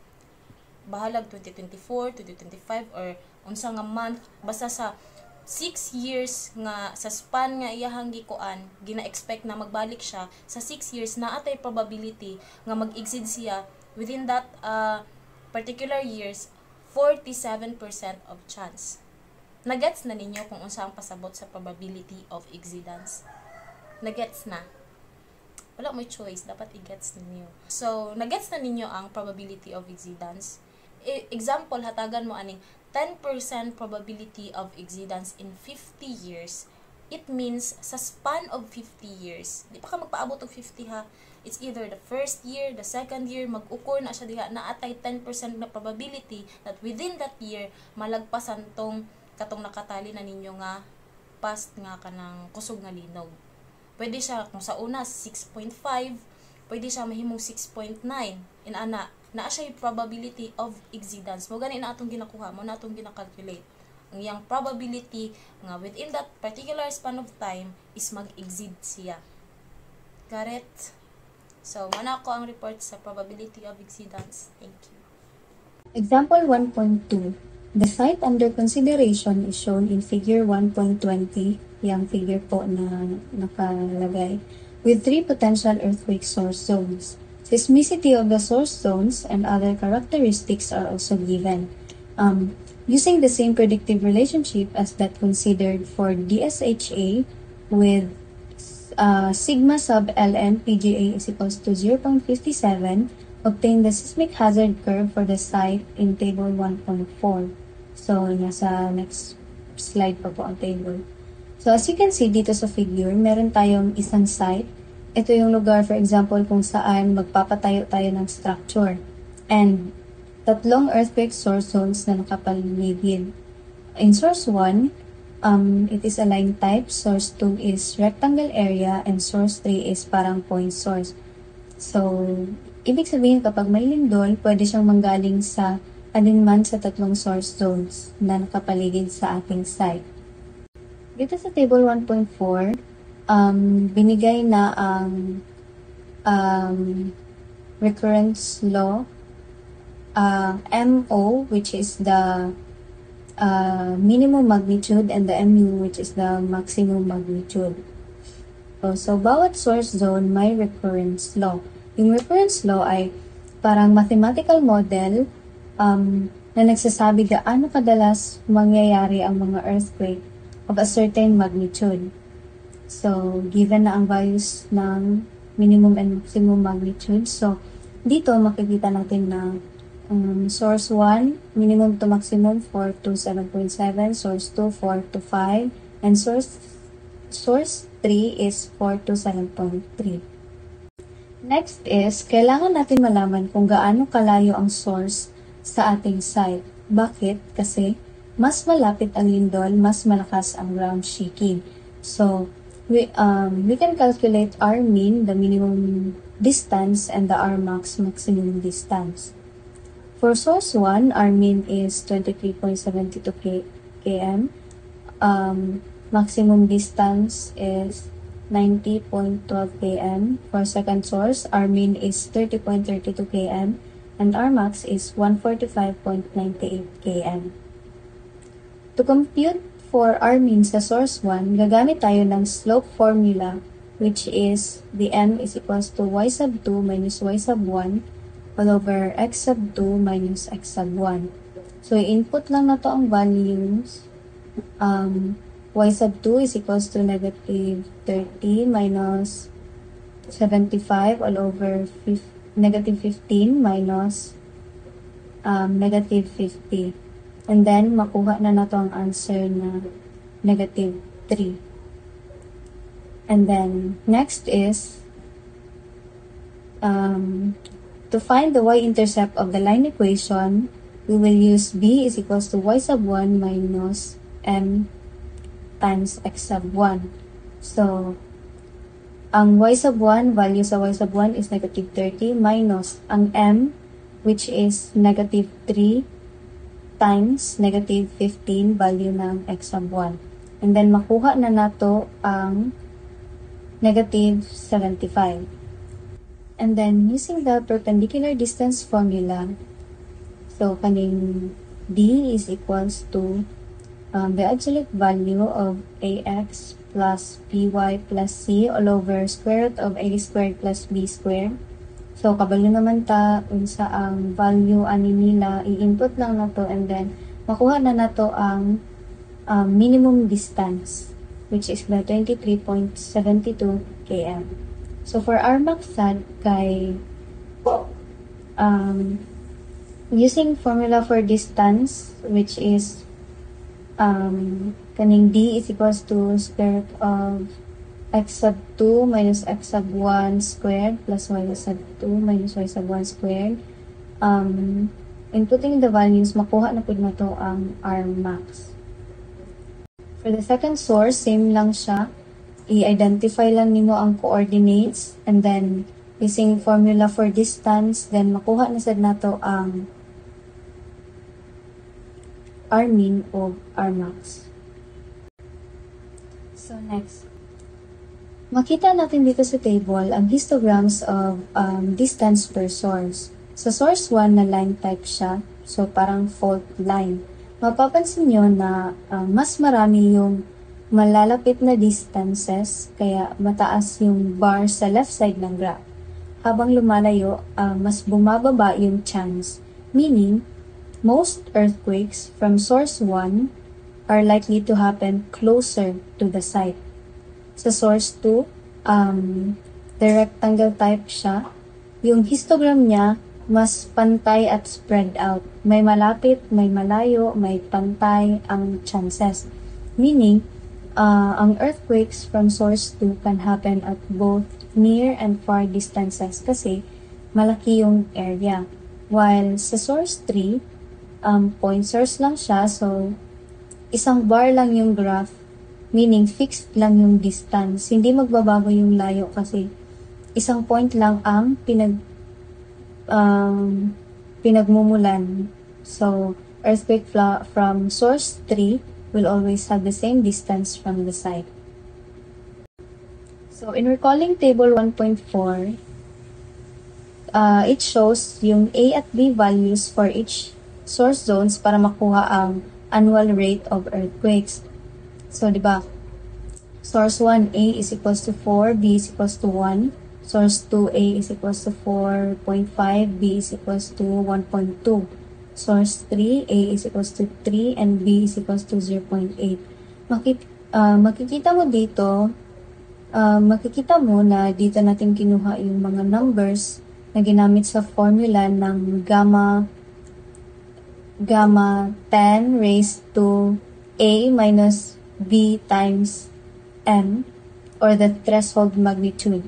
bahalag 2024, 2025, or unsa nga month, basta sa 6 years nga sa span nga iyahang gikuan, gina-expect na magbalik siya sa 6 years na atay probability nga mag-exceed siya within that particular years 47% of chance. Nagets na ninyo kung unsa ang pasabot sa probability of exceedance? Nagets na? Wala may choice, dapat i-gets ninyo. So, nagets na ninyo ang probability of exceedance. Example, hatagan mo aning 10% probability of exceedance in 50 years. It means, sa span of 50 years, di pa ka magpaabot og 50 ha, it's either the first year, the second year, mag-ukur na siya diha na atay 10% na probability that within that year malagpasan tong katong nakatali na ninyo nga past nga kanang kusog nga linog. Pwede siya kung sa una 6.5, pwede siya mahimong 6.9. Ana naa siya yung probability of exceedance. Mo gani na atong ginakuha, mo na atong gina-calculate. Ang yang probability nga within that particular span of time is mag-exceed siya. Got it? So, mana ko ang report sa probability of exceedance. Thank you. Example 1.2. The site under consideration is shown in figure 1.20, yung figure po na nakalagay, with 3 potential earthquake source zones. Seismicity of the source zones and other characteristics are also given. Using the same predictive relationship as that considered for DSHA with sigma sub ln PGA is equals to 0.57, obtain the seismic hazard curve for the site in table 1.4. So, nasa next slide pa po ang table. So, as you can see dito sa figure, meron tayong isang site. Ito yung lugar, for example, kung saan magpapatayo tayo ng structure. And tatlong earthquake source zones na nakapaligid. In source 1, it is a line type, source 2 is rectangle area, and source 3 is parang point source. So, ibig sabihin kapag may lindol, pwede siyang manggaling sa alinman sa tatlong source zones na nakapaligid sa ating site. Dito sa table 1.4, binigay na ang recurrence law, MO, which is the minimum magnitude, and the MU, which is the maximum magnitude. So, bawat source zone may recurrence law. Yung recurrence law ay parang mathematical model na nagsasabi gaano kadalas mangyayari ang mga earthquake of a certain magnitude. So, given na ang values ng minimum and maximum magnitude, so dito makikita natin na source 1, minimum to maximum 4 to 7.7, source 2, 4 to 5, and source 3 is 4 to 7.3. Next is, kailangan natin malaman kung gaano kalayo ang source sa ating site. Bakit? Kasi mas malapit ang lindol, mas malakas ang ground shaking. So, we can calculate R mean, the minimum distance, and the R max, maximum distance. For source 1, our mean is 23.72 km. Maximum distance is 90.12 km. For second source, our mean is 30.32 km. And our max is 145.98 km. To compute for our mean sa source 1, gagamit tayo ng slope formula, which is the m is equals to y sub 2 minus y sub 1 all over x sub 2 minus x sub 1. So, input lang na to ang values. Y sub 2 is equals to negative 30 minus 75 all over negative 15 minus negative 50. And then, makuha na to ang answer na negative 3. And then, next is to find the y-intercept of the line equation, we will use b is equals to y sub 1 minus m times x sub 1. So, ang y sub 1, value sa y sub 1 is negative 30 minus ang m, which is negative 3 times negative 15, value ng x sub 1. And then, makuha na nato ang negative 75. And then, using the perpendicular distance formula, so kaning d is equals to the absolute value of ax plus by plus c all over square root of a squared plus b squared. So, kabalo naman ta unsa ang value ani nila, i-input lang na to, and then makuha na nato ang minimum distance, which is the 23.72 km. So, for our maksad, kay using formula for distance, which is kaning d is equals to square root of x sub 2 minus x sub 1 squared plus y sub 2 minus y sub 1 squared. Inputting the values, makuha na po na to ang R max. For the second source, same lang siya. I-identify lang nimo ang coordinates and then using formula for distance, then makuha na sad nato ang R min o R max. So next, makita natin dito sa table ang histograms of distance per source. Sa source 1 na line type siya, so parang fault line. Mapapansin nyo na mas marami yung malalapit na distances, kaya mataas yung bar sa left side ng graph. Habang lumalayo, mas bumababa yung chance, meaning most earthquakes from source 1 are likely to happen closer to the site. Sa source 2, the rectangle type siya. Yung histogram niya, mas pantay at spread out. May malapit, may malayo, may pantay ang chances. Meaning, ang earthquakes from source 2 can happen at both near and far distances kasi malaki yung area. While sa source 3, point source lang siya, so isang bar lang yung graph, meaning fixed lang yung distance. Hindi magbabago yung layo kasi isang point lang ang pinagmumulan. So, earthquake from source 3 will always have the same distance from the site. So, in recalling table 1.4, it shows yung A at B values for each source zones para makuha ang annual rate of earthquakes. So, di ba? Source 1A is equals to 4, B is equals to 1. Source 2A is equals to 4.5, B is equals to 1.2. Source 3A is equals to 3, and B is equals to 0.8. Makikita mo na dito natin kinuha yung mga numbers na ginamit sa formula ng gamma 10 raised to A minus B times M, or the threshold magnitude.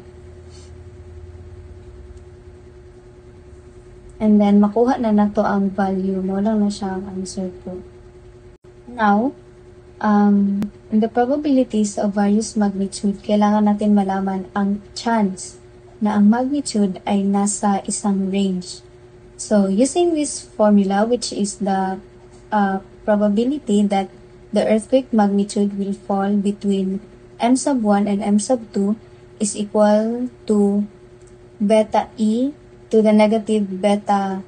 And then, makuha na nato ang value mo. Lang na siya ang answer ko. Now, in the probabilities of various magnitude, kailangan natin malaman ang chance na ang magnitude ay nasa isang range. So, using this formula, which is the probability that the earthquake magnitude will fall between M sub 1 and M sub 2 is equal to beta E to the negative beta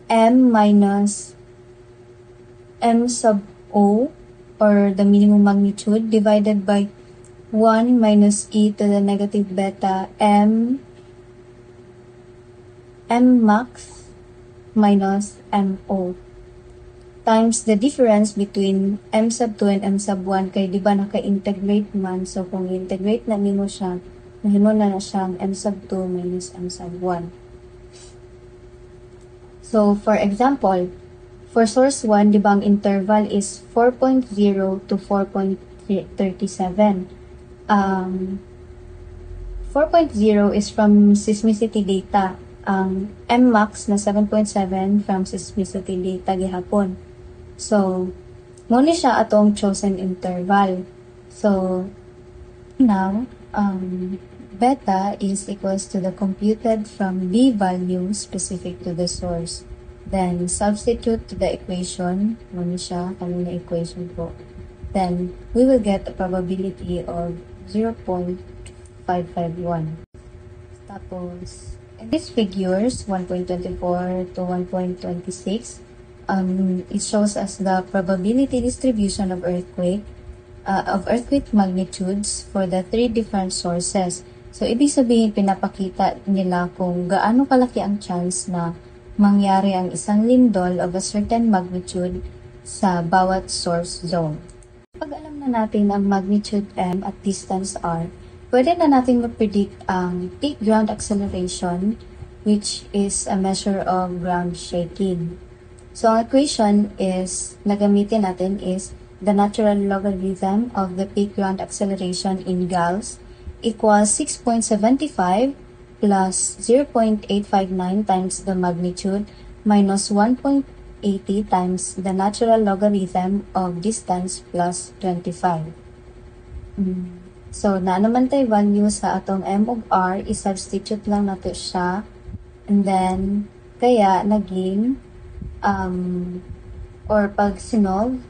M minus M sub O, or the minimum magnitude, divided by 1 minus E to the negative beta M max minus MO times the difference between M sub 2 and M sub 1 kay di ba naka-integrate man, so kung integrate na nimo siya, mahimo na siyang M sub 2 minus M sub 1. So for example, for source 1, di ba ang interval is 4.0 to 4.37. 4.0 is from seismicity data. Ang Mmax na 7.7 from seismicity data gihapon. So, muna siya atong chosen interval. So, now, beta is equals to the computed from B value specific to the source. Then, substitute to the equation. Muna siya, kanina equation po. Then, we will get a probability of 0.551. Tapos, in these figures, 1.24 to 1.26, it shows us the probability distribution of earthquake magnitudes for the three different sources. So, ibig sabihin, pinapakita nila kung gaano kalaki ang chance na mangyari ang isang lindol of a certain magnitude sa bawat source zone. Pag alam na natin ang magnitude M at distance R, pwede na natin mag-predict ang peak ground acceleration, which is a measure of ground shaking. So, ang equation is, na gamitin natin is the natural logarithm of the peak ground acceleration in gals equals 6.75 plus 0.859 times the magnitude minus 1.80 times the natural logarithm of distance plus 25. So, na naman tayo value sa atong m of r, i-substitute lang nato siya. And then, kaya naging, or pag sinolve,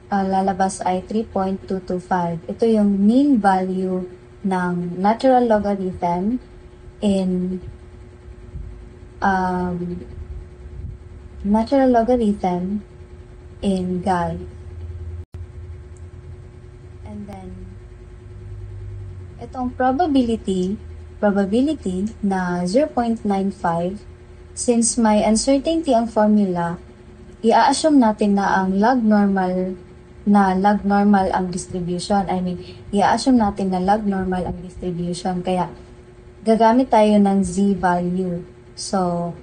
lalabas ay 3.225. Ito yung mean value ng natural logarithm in gal. And then, itong probability na 0.95, since may uncertainty ang formula, i-assume natin na ang log normal ang distribution. I-assume natin na log normal ang distribution. Kaya, gagamit tayo ng z value. So,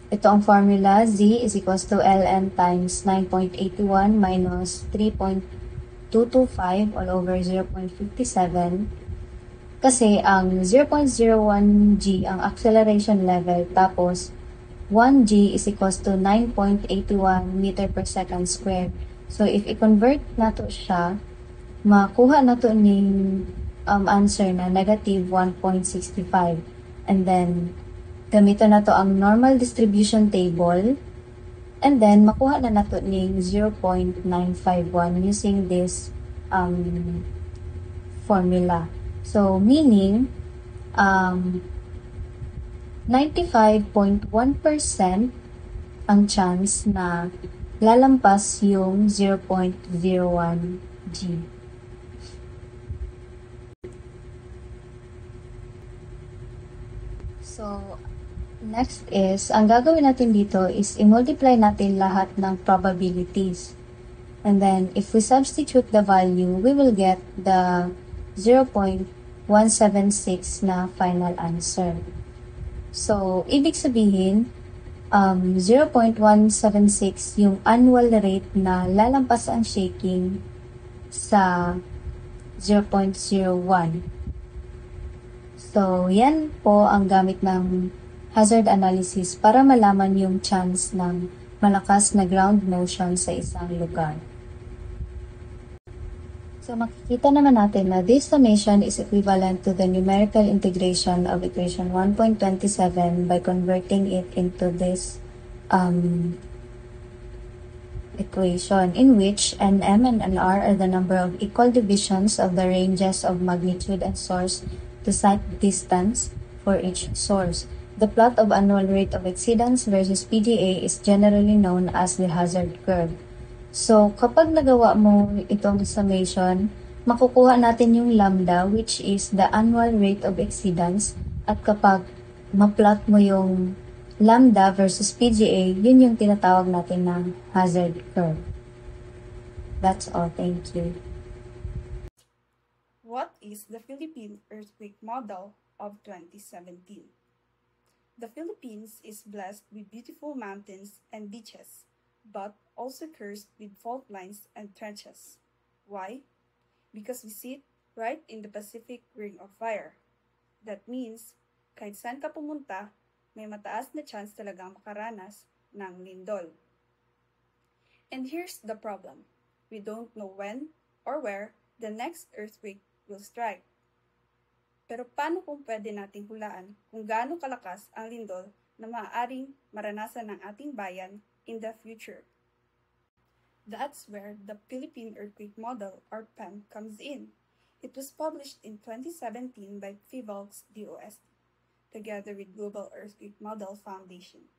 ito ang formula, z is equals to ln times 9.81 minus 3.225 all over 0.57. Kasi ang 0.01 g ang acceleration level, tapos 1 g is equals to 9.81 meter per second squared. So if i-convert nato siya, makuha nato ning answer na negative 1.65. And then gamiton nato ang normal distribution table, and then makuha na nato ning 0.951 using this formula. So, meaning, 95.1% ang chance na lalampas yung 0.01 G. So, next is, ang gagawin natin dito is i-multiply natin lahat ng probabilities. And then, if we substitute the value, we will get the 0.176 na final answer. So, ibig sabihin, 0.176 yung annual rate na lalampas ang shaking sa 0.01. So, yan po ang gamit ng hazard analysis para malaman yung chance ng malakas na ground motion sa isang lugar. So, makikita naman natin na this summation is equivalent to the numerical integration of equation 1.27 by converting it into this equation in which n, m, and n, r are the number of equal divisions of the ranges of magnitude and source to sight distance for each source. The plot of annual rate of exceedance versus PGA is generally known as the hazard curve. So, kapag nagawa mo itong summation, makukuha natin yung lambda, which is the annual rate of exceedance. At kapag ma-plot mo yung lambda versus PGA, yun yung tinatawag natin ng hazard curve. That's all. Thank you. What is the Philippine earthquake model of 2017? The Philippines is blessed with beautiful mountains and beaches, but also cursed with fault lines and trenches. Why? Because we sit right in the Pacific Ring of Fire. That means, kahit saan ka pumunta, may mataas na chance talagang makaranas ng lindol. And here's the problem. We don't know when or where the next earthquake will strike. Pero paano kung pwede nating hulaan kung gaano kalakas ang lindol na maaaring maranasan ng ating bayan in the future? That's where the Philippine Earthquake Model, or PEM, comes in. It was published in 2017 by PHIVOLCS DOST, together with Global Earthquake Model Foundation.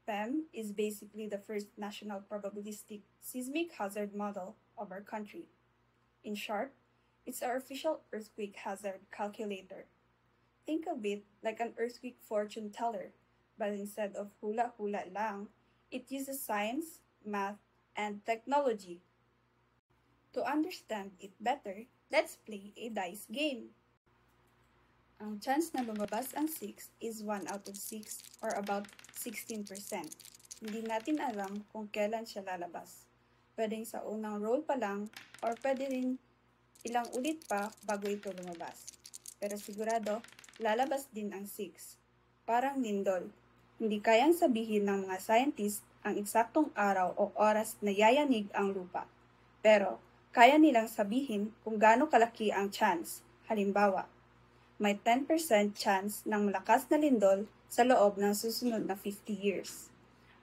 PEM is basically the first national probabilistic seismic hazard model of our country. In short, it's our official earthquake hazard calculator. Think of it like an earthquake fortune teller, but instead of hula-hula lang, it uses science, math, and technology. To understand it better, let's play a dice game. Ang chance na lumabas ang 6 is 1 out of 6 or about 16%. Hindi natin alam kung kailan siya lalabas. Pwedeng sa unang roll pa lang or pwede rin ilang ulit pa bago ito lumabas. Pero sigurado, lalabas din ang 6. Parang lindol. Hindi kayang sabihin ng mga scientist ang eksaktong araw o oras na yayanig ang lupa. Pero, kaya nilang sabihin kung gaano kalaki ang chance. Halimbawa, may 10% chance ng malakas na lindol sa loob ng susunod na 50 years.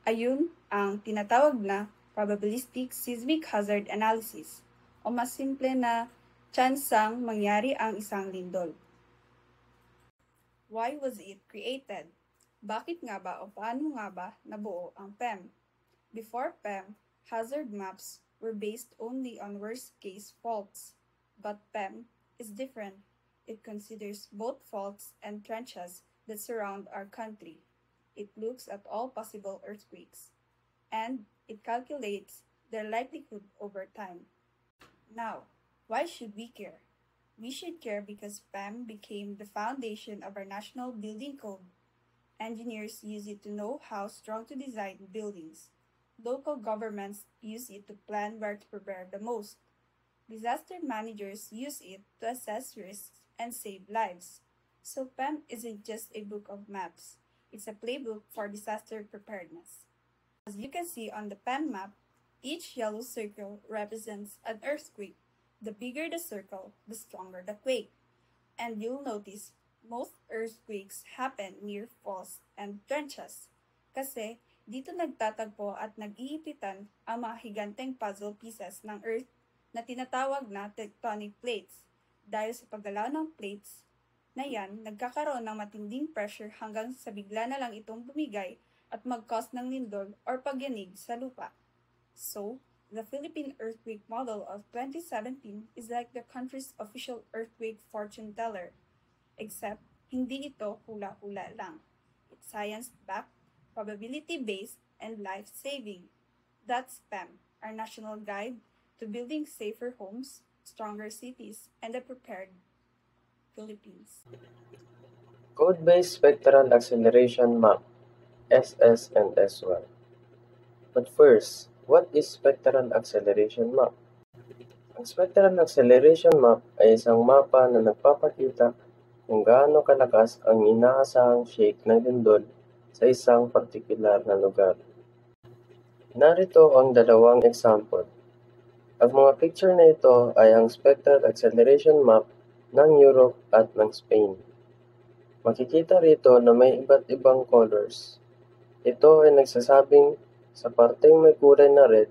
Ayun ang tinatawag na probabilistic seismic hazard analysis o mas simple na tsansang mangyari ang isang lindol. Why was it created? Bakit nga ba o paano nga ba nabuo ang PEM? Before PEM, hazard maps were based only on worst-case faults. But PEM is different. It considers both faults and trenches that surround our country. It looks at all possible earthquakes. And it calculates their likelihood over time. Now, why should we care? We should care because PEM became the foundation of our National Building Code. Engineers use it to know how strong to design buildings. Local governments use it to plan where to prepare the most. Disaster managers use it to assess risks and save lives. So PEM isn't just a book of maps. It's a playbook for disaster preparedness. As you can see on the PEM map, each yellow circle represents an earthquake. The bigger the circle, the stronger the quake. And you'll notice most earthquakes happen near faults and trenches. Kasi dito nagtatagpo at nag-iipitan ang mga higanteng puzzle pieces ng Earth na tinatawag na tectonic plates. Dahil sa paggalaw ng plates na yan, nagkakaroon ng matinding pressure hanggang sa bigla na lang itong bumigay at mag-cause ng lindol or pagyanig sa lupa. So, the Philippine Earthquake Model of 2017 is like the country's official earthquake fortune teller. Except, hindi ito hula-hula lang. It's science-backed, probability-based, and life-saving. That's PEM, our national guide to building safer homes, stronger cities, and a prepared Philippines. Code-based spectral acceleration map, SS and S1. But first, what is spectral acceleration map? Ang spectral acceleration map ay isang mapa na nagpapakita kung gaano kalakas ang inaasahang shake ng lindol sa isang partikular na lugar. Narito ang dalawang example. Ang mga picture na ito ay ang spectral acceleration map ng Europe at ng Spain. Makikita rito na may iba't ibang colors. Ito ay nagsasabing sa parteng may kulay na red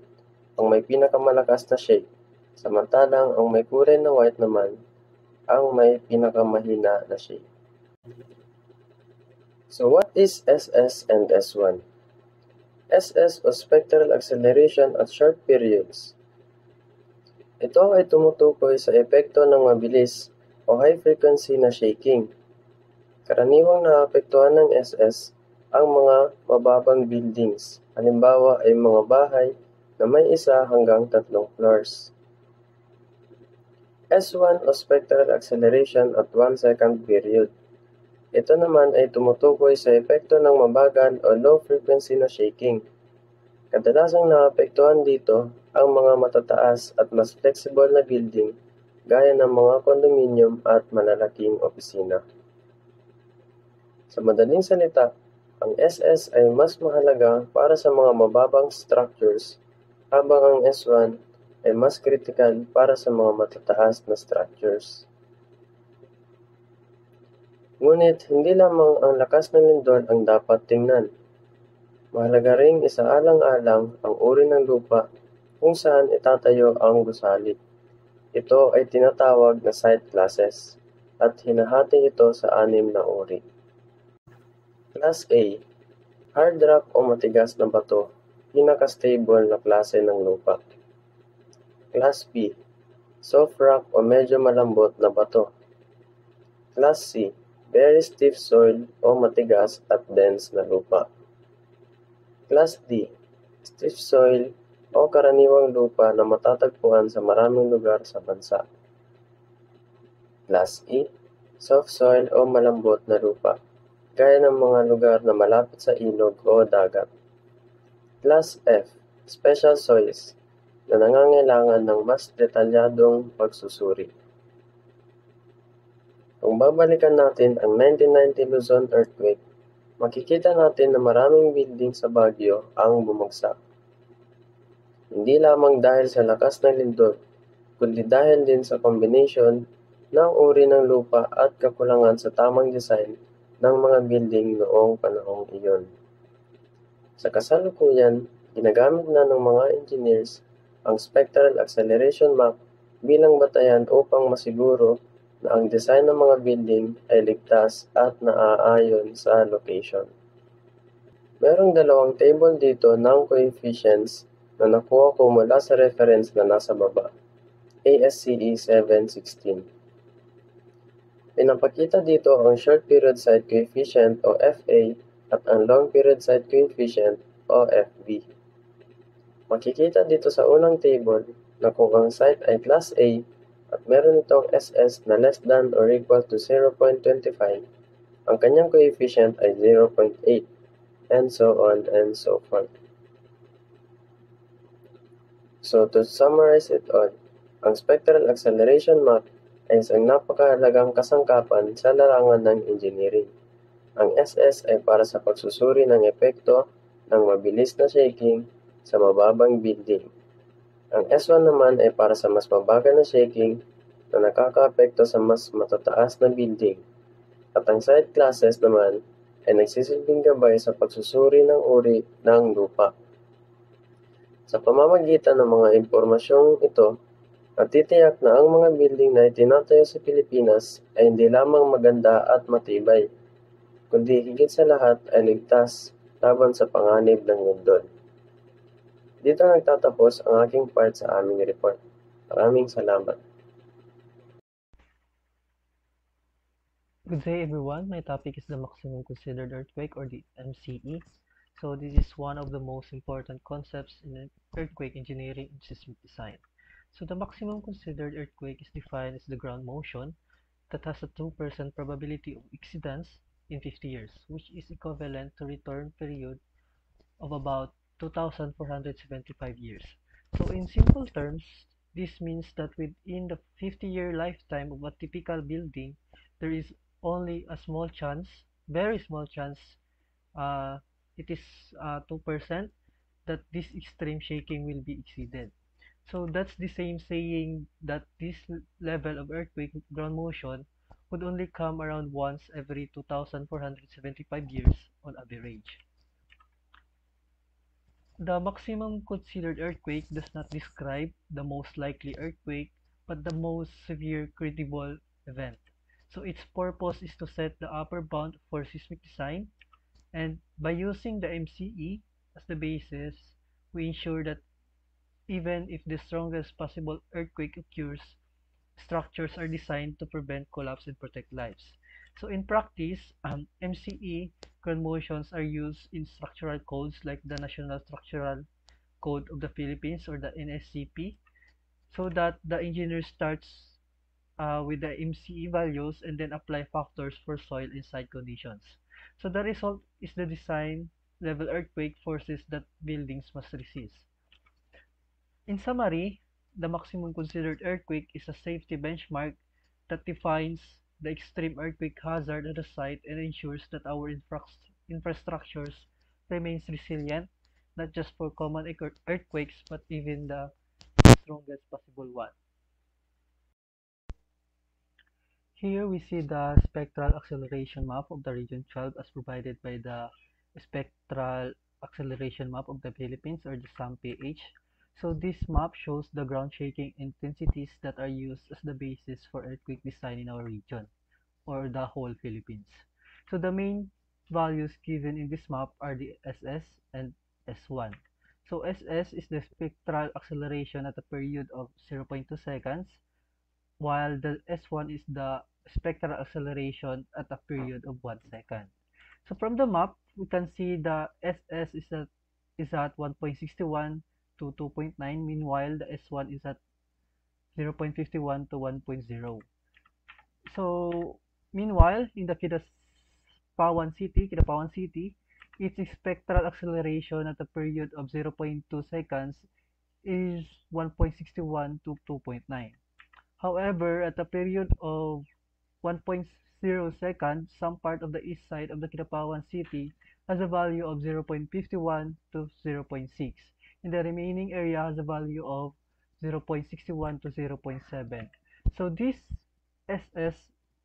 ang may pinakamalakas na shake, samantalang ang may kulay na white naman ang may pinakamahina na shake. So what is SS and S1? SS o spectral acceleration at short periods. Ito ay tumutukoy sa epekto ng mabilis o high frequency na shaking. Karaniwang naapektuhan ng SS ang mga mababang buildings, halimbawa ay mga bahay na may 1 hanggang 3 floors. S1 o spectral acceleration at 1 second period. Ito naman ay tumutukoy sa epekto ng mabagal o low frequency na shaking. Kadalasang naapektuhan dito ang mga matataas at mas flexible na building gaya ng mga condominium at malalaking opisina. Sa madaling salita, ang SS ay mas mahalaga para sa mga mababang structures habang ang S1 ay mas critical para sa mga matataas na structures. Ngunit hindi lamang ang lakas ng lindol ang dapat tingnan. Mahalaga ring isaalang-alang ang uri ng lupa kung saan itatayo ang gusali. Ito ay tinatawag na site classes at hinahati ito sa 6 na uri. Class A, hard rock o matigas na bato, pinaka-stable na klase ng lupa. Class B, soft rock o medyo malambot na bato. Class C, very stiff soil o matigas at dense na lupa. Class D, stiff soil o karaniwang lupa na matatagpuan sa maraming lugar sa bansa. Class E, soft soil o malambot na lupa, gaya ng mga lugar na malapit sa ilog o dagat. Class F, special soils. na nangangailangan ng mas detalyadong pagsusuri. Kung babalikan natin ang 1990 Luzon earthquake, makikita natin na maraming building sa Baguio ang bumagsak. Hindi lamang dahil sa lakas ng lindol, kundi dahil din sa combination ng uri ng lupa at kakulangan sa tamang design ng mga building noong panahong iyon. Sa kasalukuyan, ginagamit na ng mga engineers ang spectral acceleration map bilang batayan upang masiguro na ang design ng mga building ay ligtas at naaayon sa location. Merong dalawang table dito ng coefficients na nakuha ko mula sa reference na nasa baba, ASCE 716. Pinapakita dito ang short period site coefficient o FA at ang long period site coefficient o FB. Makikita dito sa unang table na kung ang site ay class A at meron itong SS na less than or equal to 0.25, ang kanyang coefficient ay 0.8, and so on and so forth. So to summarize it all, ang spectral acceleration map ay isang napakahalagang kasangkapan sa larangan ng engineering. Ang SS ay para sa pagsusuri ng epekto ng mabilis na shaking sa mababang building. Ang S1 naman ay para sa mas mabagal na shaking na nakakaapekto sa mas matataas na building. At ang site classes naman ay nagsisilbing gabay sa pagsusuri ng uri ng lupa. Sa pamamagitan ng mga impormasyong ito, natitiyak na ang mga building na itinatayo sa Pilipinas ay hindi lamang maganda at matibay, kundi higit sa lahat ay ligtas laban sa panganib ng lindol. Dito nagtatapos ang aking part sa aming report. Maraming salamat. Good day everyone, my topic is the maximum considered earthquake or the MCE. So this is one of the most important concepts in earthquake engineering and seismic design. So the maximum considered earthquake is defined as the ground motion that has a 2% probability of exceedance in 50 years, which is equivalent to return period of about 2,475 years. So in simple terms, this means that within the 50-year lifetime of a typical building, there is only a small chance, very small chance, it is 2%, that this extreme shaking will be exceeded. So that's the same saying that this level of earthquake ground motion would only come around once every 2,475 years on average. The maximum considered earthquake does not describe the most likely earthquake, but the most severe credible event. So its purpose is to set the upper bound for seismic design, and by using the MCE as the basis, we ensure that even if the strongest possible earthquake occurs, structures are designed to prevent collapse and protect lives. So in practice, MCE ground motions are used in structural codes like the National Structural Code of the Philippines or the NSCP, so that the engineer starts with the MCE values and then apply factors for soil and site conditions. So the result is the design level earthquake forces that buildings must resist. In summary, the maximum considered earthquake is a safety benchmark that defines the extreme earthquake hazard at the site and ensures that our infrastructures remains resilient, not just for common earthquakes, but even the strongest possible one. Here we see the spectral acceleration map of the region 12 as provided by the spectral acceleration map of the Philippines or the SAM-PH. So this map shows the ground shaking intensities that are used as the basis for earthquake design in our region or the whole Philippines. So the main values given in this map are the SS and S1. So SS is the spectral acceleration at a period of 0.2 seconds, while the S1 is the spectral acceleration at a period of 1 second. So from the map, we can see the SS is at 1.61 to 2.9, meanwhile the S1 is at 0.51 to 1.0. So meanwhile, in the Kidapawan City, its spectral acceleration at a period of 0.2 seconds is 1.61 to 2.9. However, at a period of 1.0 seconds, some part of the east side of the Kidapawan city has a value of 0.51 to 0.6, and the remaining area has a value of 0.61 to 0.7. So these SS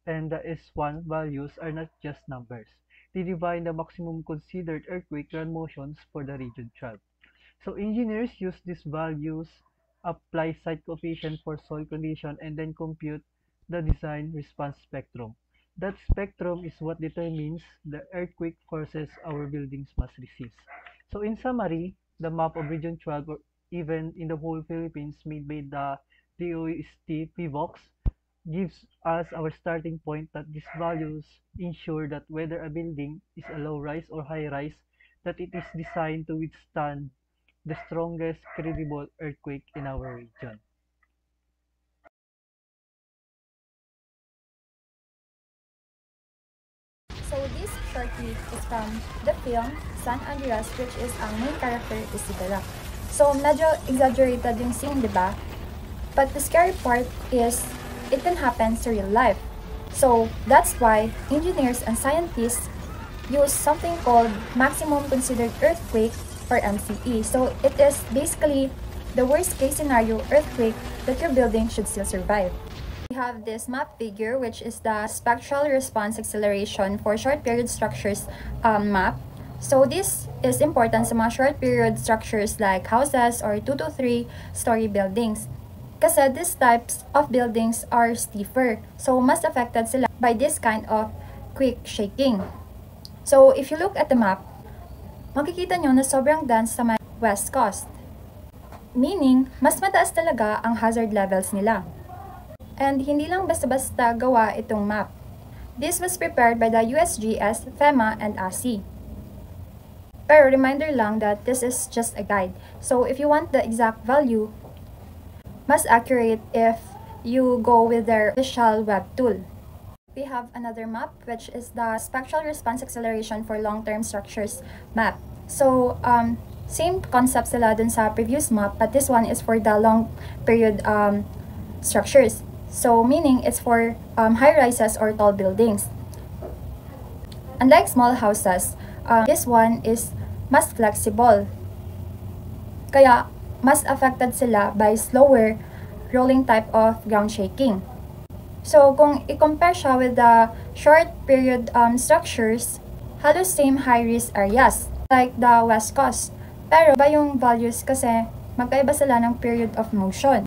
and the S1 values are not just numbers. They define the maximum considered earthquake ground motions for the region 12. So engineers use these values, apply site coefficient for soil condition, and then compute the design response spectrum. That spectrum is what determines the earthquake forces our buildings must resist. So in summary, the map of Region 12, or even in the whole Philippines made by the DOST PVOX, gives us our starting point that these values ensure that whether a building is a low-rise or high-rise, that it is designed to withstand the strongest credible earthquake in our region. So this short clip is from the film San Andreas, which is ang main character is si The Rock. So medyo exaggerated yung scene, di ba? But the scary part is it can happen to real life. So that's why engineers and scientists use something called maximum considered earthquake, or MCE. So it is basically the worst case scenario earthquake that your building should still survive. We have this map figure, which is the spectral response acceleration for short period structures map. So this is important sa mga short period structures like houses or 2 to 3 story buildings. Kasi these types of buildings are stiffer, so mas affected sila by this kind of quick shaking. So if you look at the map, makikita nyo na sobrang dense sa may west coast. Meaning, mas mataas talaga ang hazard levels nila. And hindi lang basta-basta gawa itong map. This was prepared by the USGS, FEMA, and ASI. Pero reminder lang that this is just a guide. So if you want the exact value, mas accurate if you go with their official web tool. We have another map, which is the spectral response acceleration for long-term structures map. So same concept sila dun sa previous map, but this one is for the long period structures. So meaning it's for high-rises or tall buildings. Unlike small houses, this one is mas flexible. Kaya mas affected sila by slower rolling type of ground shaking. So kung i-compare siya with the short period structures, halos same high-risk areas like the West Coast. Pero iba yung values kasi magkaiba sila ng period of motion.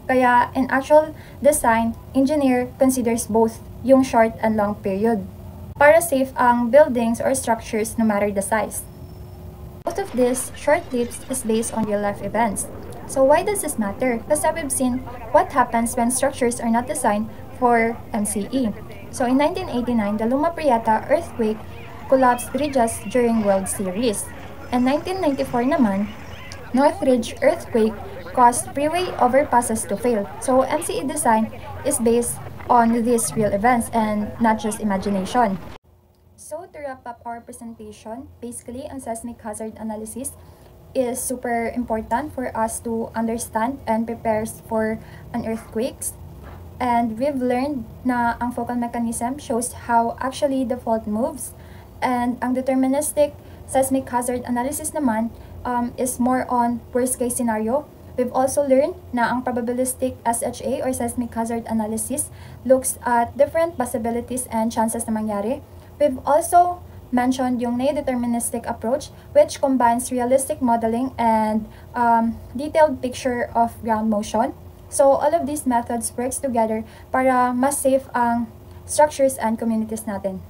Kaya in actual design, engineer considers both yung short and long period para safe ang buildings or structures no matter the size. Both of these short clips is based on real-life events. So why does this matter? Kasi we've seen what happens when structures are not designed for MCE. So in 1989, the Luma Prieta earthquake collapsed bridges during World Series. And 1994 naman, Northridge earthquake caused freeway overpasses to fail. So MCE design is based on these real events and not just imagination. So to wrap up our presentation, basically ang seismic hazard analysis is super important for us to understand and prepare for an earthquakes. And we've learned na ang focal mechanism shows how actually the fault moves, and ang deterministic seismic hazard analysis naman is more on worst case scenario. We've also learned na ang probabilistic SHA or seismic hazard analysis looks at different possibilities and chances na mangyari. We've also mentioned yung neo-deterministic approach, which combines realistic modeling and detailed picture of ground motion. So all of these methods works together para mas safe ang structures and communities natin.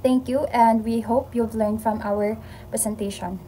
Thank you, and we hope you've learned from our presentation.